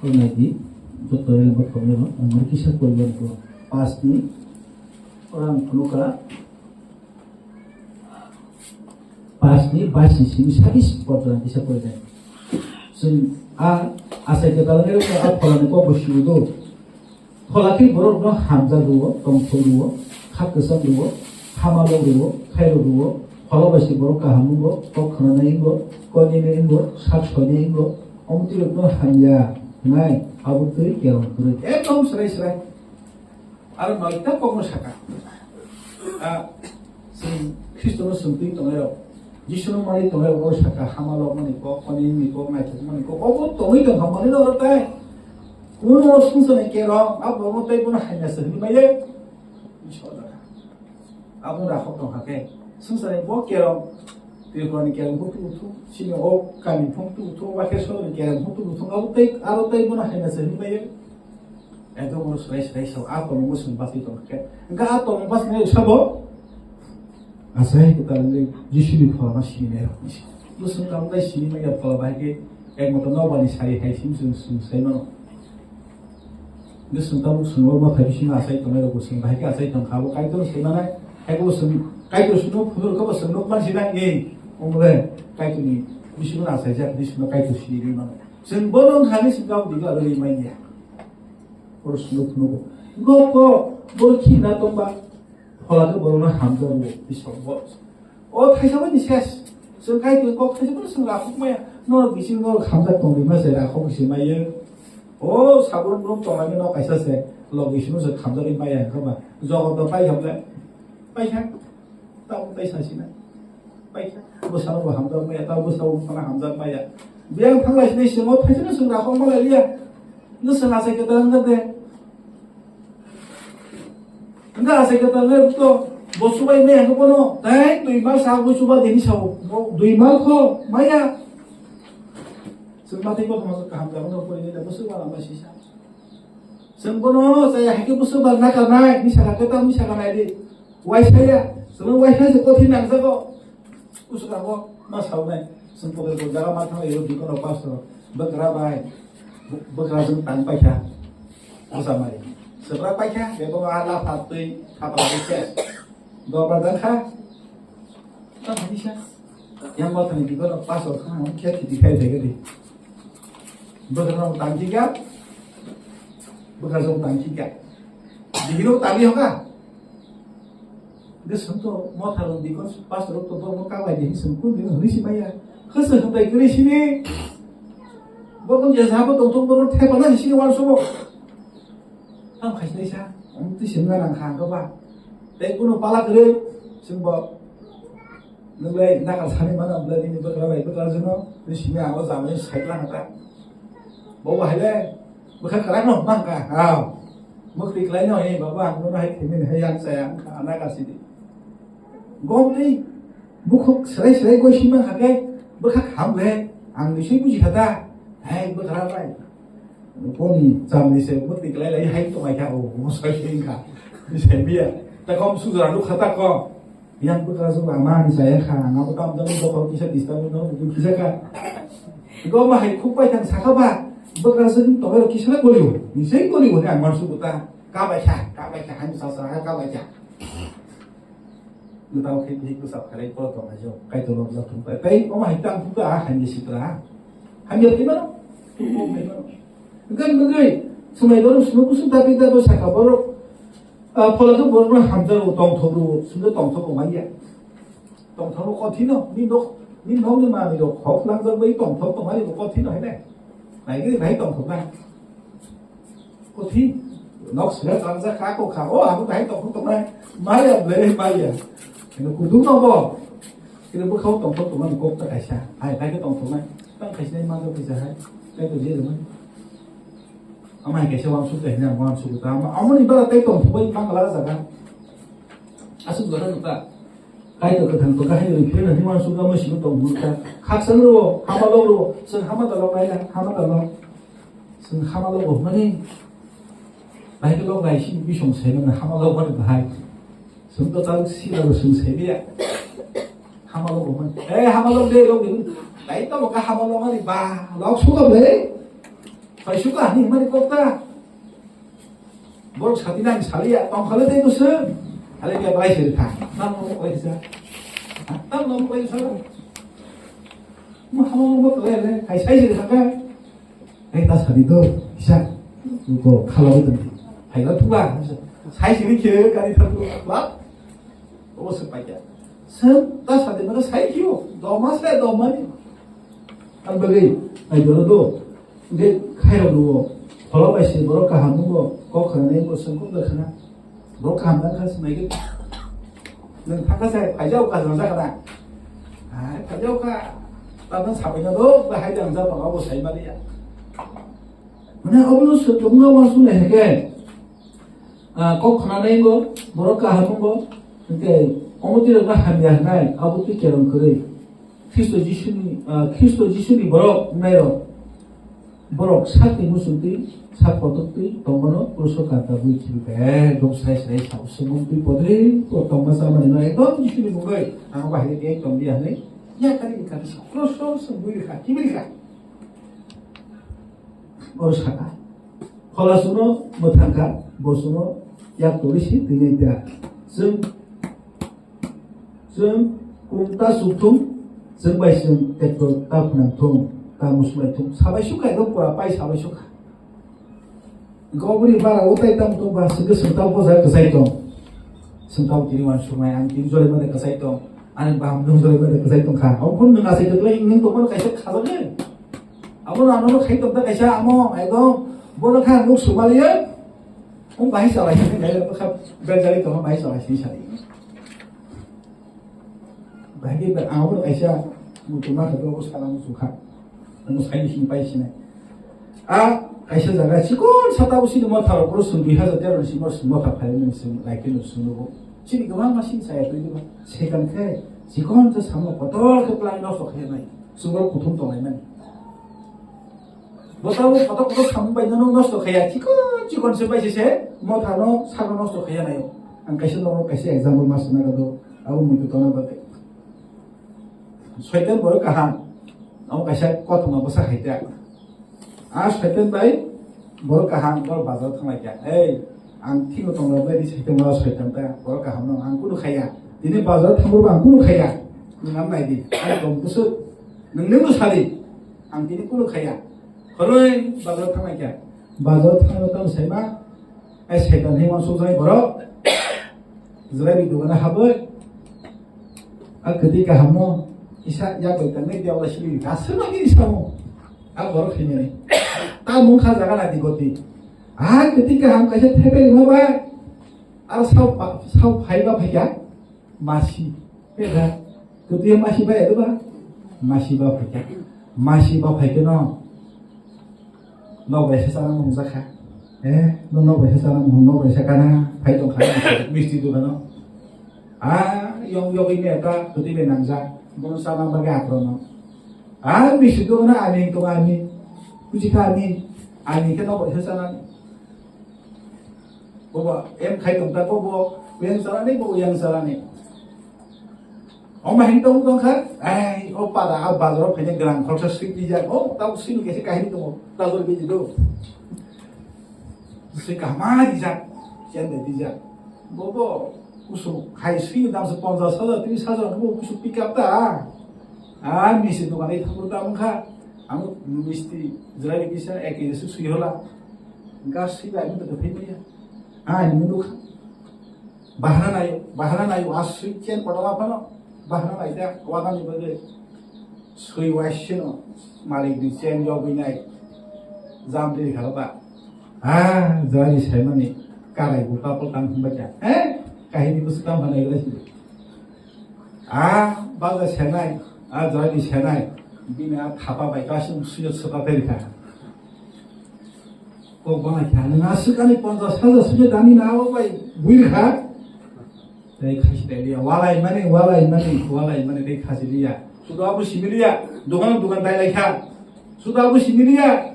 orang lagi betul yang berkomen orang kisah korban tu pasti orang luka pasti basi sini sadis orang kisah korban sen asal kita lagi apa kalau ni kau bersyukur tu kalau kita beror hamzah dua tomthol dua khak kesan dua hamalong dua khairo dua kalau basi beror kahamu dua kau kena naik dua kau ni dua sak soni dua Om tu lekno hanya ngai abu tu kau tu. Tom serai. Alam kita kau musaka. Sin Kristus sunting tongero. Yesus mari tongero kau saka hamalok mani kau ni kau mai tu mani kau tongi tu hamani lo tertai. Kuno sunsan kero apa mau tu pun hanya sehari maya. Insyaallah. Abu dah kau tong hakai. Sunsan kau kero. Kalau ni kalian hutu, sini kami hutu, wakil soal kalian hutu, aro tay pun hanya sehari bayar. Itu urus rais so apa urus pasti tu kan. Enggak atau pasti ni sabo. Asal kita ni Yesus di dalam sini ni. Yesus dalam sini ni apa lagi? Macam nawa ni saya hai simsun saya mana. Yesus tahu semua apa hari sini asal itu mereka kusin bahagia asal itu kau kait tu saya mana. Aku sem kait tu semua pun kau semua masih lagi. Umrah kait ni Yesus nak saja Yesus nak kait tu sini mana. Sembolong hari sebab tiga hari mainnya. Urus nuku. Goko boleh na tomba. Kalau tu boleh na hamzah bu bisa buat. Thai sama ni ses. Kait tu kau thai sama semua aku maya. Nol bising nol hamzah tombi masa aku bising maya. Sabun belum tombi nol kaisa se. Log bising nol hamzah ni maya kau bah. Jawab tu pai hamzah. Pai kan? Tahu pai sasi na. Pai kan? Besar bu hamzah maya. Tahu besar bu mana hamzah maya. Biang tanglai sini semua thai sama semua aku malah dia. Nusang asal kita enggak deh. Enggak saya kata tu bos subai me aku pono, dah 2 mal sabu suba deni sabu, 2 mal ko maya. Sempat ikut masuk kaham kaham no pun ini dah bos suba lama sisa. Sempono saya haki bos suba nak naik, ni saya kata ni saya naik di wifi ya, sebelum wifi sekolah ni nak sekolah, usah kau mas tahu naik, sempono tu jaga mata itu di kono pas tu, bergerak tanpa kah, usah mai. Seberapa kah? Dia bawa alat hati, apa lagi kes? Dua badan kah? Tak bisa. Yang buat ni juga pas orang orang kes dikai deh. Bergerak tangki kah? Bergerak tangki kah? Dihirup tali hoga. Dia sentuh mau taruh di kos pas orang tu mau kawai jadi sempurna dengan hari si bayar. Kesel sampai kiri sini. Bukan jasa apa tonton baru tepanan di sini walau semua. Ang kasi na siya, ang tisim nga ng hangga ba? Dahil kuno pala kere, sumba, naglay nakasani man ang bladi ni bakla zino, nisimi ako zaman yung sakit lang ata. Bawa hele, makakaran no, mangka, magtiklay no, baba, no na hikimin hayang sayang ka anak asidi. Gomdi, bukok saray ko simang kagay, bakak hamle, ang nisimi buji kata, ay bakla ba? Poni jam ni se mesti kelai lai hai to mai ka o mo sai sing ka ni se bia ta kom su ra lu khata ko yang buka su ma ni saya kha nga ko tam dang ko ko kisa distam no du kisa ka go ma hai khu pai tan sa ka ba buka su to ko kisa na goliu ni se goliu ni amar su buta ka ba cha han sa sa ka ba cha lu tau khi ku sa khai ko to ma jo kai to lo thum pai pai o ma hai tam tu ka han ni si tra han yo ti ma no tu ko me no Gan bagai, semai dorong semua pusing tapi kita tu saya kabar, pola tu borong hamzah tong thobru, sudah tong thob maya, tong thob kau tino, ni dok ni mana ni dok, kau lang jadi tong thob maya kau tino ini, lagi ni tong thob mana, kau tin, nok sudah hamzah kau oh aku tong thob maya maya, ini kudu nopo, kita kau tong thob mana kau tak kasih, lagi tong thob mana, tang kasih ni mana kasih hai, lagi tu je mana. Amai kaisa wang su tehna wang su ta ma amani bara tai tong thoi pang la sa ga asu gara ta kai to ka thang to ka hai ri phena ni wang su ga ma si tong bu ta khak san ro hama lo sen hama ta lo kai la hama ta lo sen hama lo bo ma ni bai ke lo gai si bi song se na hama lo ba ni hai sen to ta si la lo sen se bi ya hama lo bo ma hama lo de lo ni bai to ka hama lo ma ni ba lo su ga le phải suka ni mari kota bor satina ni salia tong khale dei gus ale dia bai sir tha nam mo ko isa tam nom ko isa mo hamo mo ko le kai sai sir tha ka ta sari do isa ko khalo den hai la thu ba sai sir ki ka ni tha tu ba o se pa ya sen ta sa de ma sai ki o do ma se do ma ni al bagai ai do 근데 카이로도 걸어봐시 뭐랄까 하는 거 거기에 무슨 꿈들 하나 뭐랄까 한다 가서 이게 는 바깥에 가자고 가서 나가다 가자고 가 나는 사배냐도 나 하이드 안자 봐가고 살 말이야 그냥 어부로서 정말 완수네 해게 꼭 하나는 거 뭐랄까 하는 거 그러니까 어머니가 하면 날 아버지처럼 그래 그리스도 지수니 뭐라 나요 borok sakti musuti sak pototi tomono usul kata buci be dong sai sa semung pi podri potong masa mana itu di sini bukai ang bahaya dia tom dia ni ya kali kan kroso sembuh ka kibirika osaka kalau suno mutangka bosuno yak tulis ini dia zum kumta sutum zum baisum tekto tapnang tung musulai tu sabai suka itu pura pai sabai suka kau beri barang utai tam tu bahas ke sentau pun saya kesai tu sentau jadi wan sungai angin zoleh mana kesai tu anak baham dong zoleh mana kesai tu kah aku pun dengar saya tu ingin tu mana kaisa khazan ni aku nak nak kai tu tak kaisa amo itu boleh kan nuk Somalia bahai sabai ni saya tu kan berjali tu bahai sabai sih sari bahai berawal kaisa mutuma tu aku sekarang suka anu sai simpai sini kaisa jaga sikon sata usi mo thar ko sun 2013 simor sumo ka phaimen sim laikin sunugo chini gama masin saya tu diba sekan ke sikon to samo kotol ke plan no so khe nai sumor kuthum to nai nai botau kotol sambai no no so khaya sikon se bai se mo thano sago no so khaya nai ang kaisa no kaisa example mas na do au mi tu tona ba soitan bor kahan au kaisa kothuma basa haita soitan bai bor kahan bor bazar thangai kya ang thino tongra bai soitan ma soitan ta bor kaham no ang kunu khaya dini bazar thamur ba ang kunu khaya nang nai di ai kom kusu nang nemu sari ang dini kunu khaya khoroi bazar thangai kya bazar thangai tam sema ai soitan he ma so jai bor zrai bi dugana habai ketika kamu isa ya bertanya dia oleh sendiri kasih lagi di sana baru kini tamu kaza kan di koti ketika kamu kasih tepel apa sau phaiba phaiya masih beda ketika masih baik itu bah masih bah phaiya no bahasa sana mengusaka no bahasa sana kana phai tong kana mesti itu kan yung ini apa ketika nangsa bukan sama bagi akrono misi itu mana ani itu ani kujika ani kan apa sana bobo kai tong tak bobo yang salah ni bobo yang salah ni oma hintong tong kan pada bazar punya gelang proses sih tahu sih kasih kahini tu tahu lebih itu sih kahma dijak siapa dijak bobo kusu kai sih dalam sponsor saja, tapi saja aku kusu pick up dah. Mesti tu kan itu pertama kan, aku mesti jelas bisa ekor susu yola, enggak sih dah itu tu filmnya. Ini dulu baharan ayu asli kian pada apa no, baharan ayu dah kawan ni bagi sui washing malik di kian jauh ini jam di kalau tak, jelas saya ni karai buka pelan baca, kahini pusta mana ikhlas itu, baca senai, jadi senai, bina thapa baik kasih sujud seperti itu. Kau mana kian, ngasih kali ponsel saja sujud dani nawa baik, builha, dari kasih dia, walai mana dari kasih dia, sudah aku similia, dukan tayar ikan, sudah aku similia,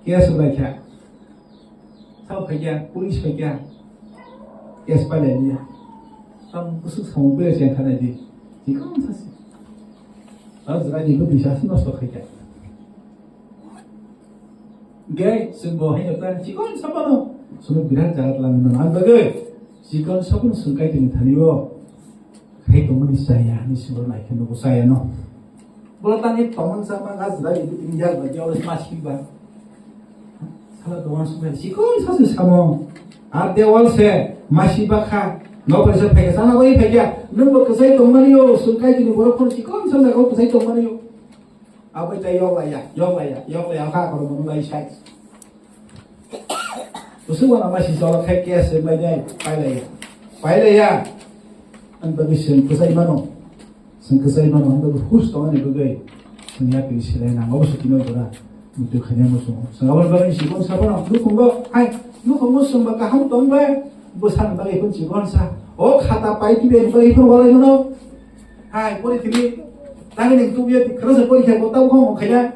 kia sudah kia, tahu kerja, polis kerja. Yes, pada dia. Tam kusuk sama bela yang kana di. Jika mana sih? Azra di lebih sih nostro kerja. Gay sembuh hanya kan. Jika siapa no? Sudah bilang jalan lalu mana bagai. Jika siapa no sungkai dengan thaniwo. Kayak teman saya ni semua naik ke saya no. Bola tani teman sama Azra itu tinggal bagi oleh masih bah. Salah doang semua. Jika siapa sama. Dewal se masih bakha no persa phege sana wai phege nung kesai tongmaniyo sunkai kini borokon chikon sana kau kesai tongmaniyo abai tai yok laya ka karo monu lai sai usuwa masih soal khake se mai dai pai laya an bagi sen kesai mano an bagi khus to ani bagai sunya pi sile na ngobsu kino dora mutu khanya musu sangawal bagi sikon sabana lu kumba lu kamu sembah kaham tong be bosan bagi pun cikon sa kata pai tibe bagi pun walai mana pori tibe tangi ning tu biar kerasa pori kaya kau tahu kau kaya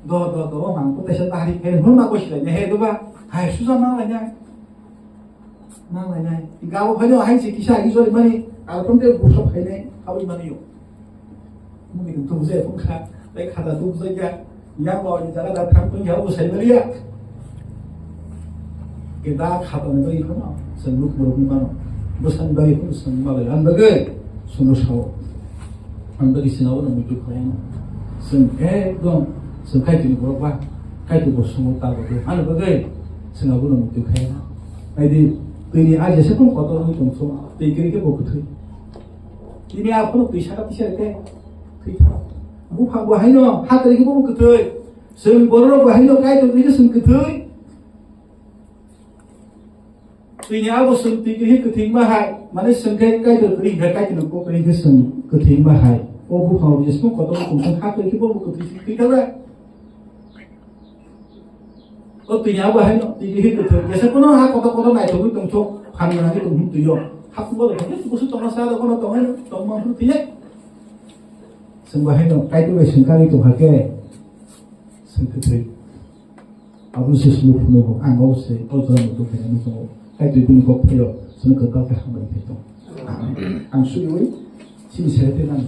do mampu tesa tahrik kaya hon aku sila nyehe tu ba susah malanya gawo kaya si kisah iso di mani kalau pun dia busuk kaya kau di mani yo mungkin tu saya pun kata tu saja yang bawa di jalan datang pun jauh saya melihat kita khatam bagi kono senuk burung kono bosan bagi kono sembal an bagi sunu sawo an bagi sinawo na mutu kaya sen dong sen kai tu burung ba kai tu bosumu ta bagi an bagi sinawo na mutu kaya di ini aja sepun kotor ni tungso tikiri ke bokutu ini apa nu bisa ka bisa ke kita bu phang bu haino hatri ke bokutu sen bororo bu haino kai tu ni sen kutu tuy nhiên áo sừng tí cái hít cái thính mà hại mà nó sừng cái từ cái cái từ cô cái sừng cái thính mà hại ô bu hầu thì xuống có tôi cũng không khác cái bộ cái thính đó đấy 어떠냐고 하면 이게 힘들어. 그래서 그는 하고도 나이 도구 동초 가능하게 좀 힘들요. 학부모도 그게 무슨 동안 싸다 거는 동안 동만 그렇게. 생각해는 깔끔하게 생각이 좀 할게. 생각해. 아버지 스스로 보내고 안 오세요. 어떤 것도 그냥 무슨 깔끔히 분이 꼭 해요. 저는 그 카페 한 번 해도. 안 수요일 신세대 난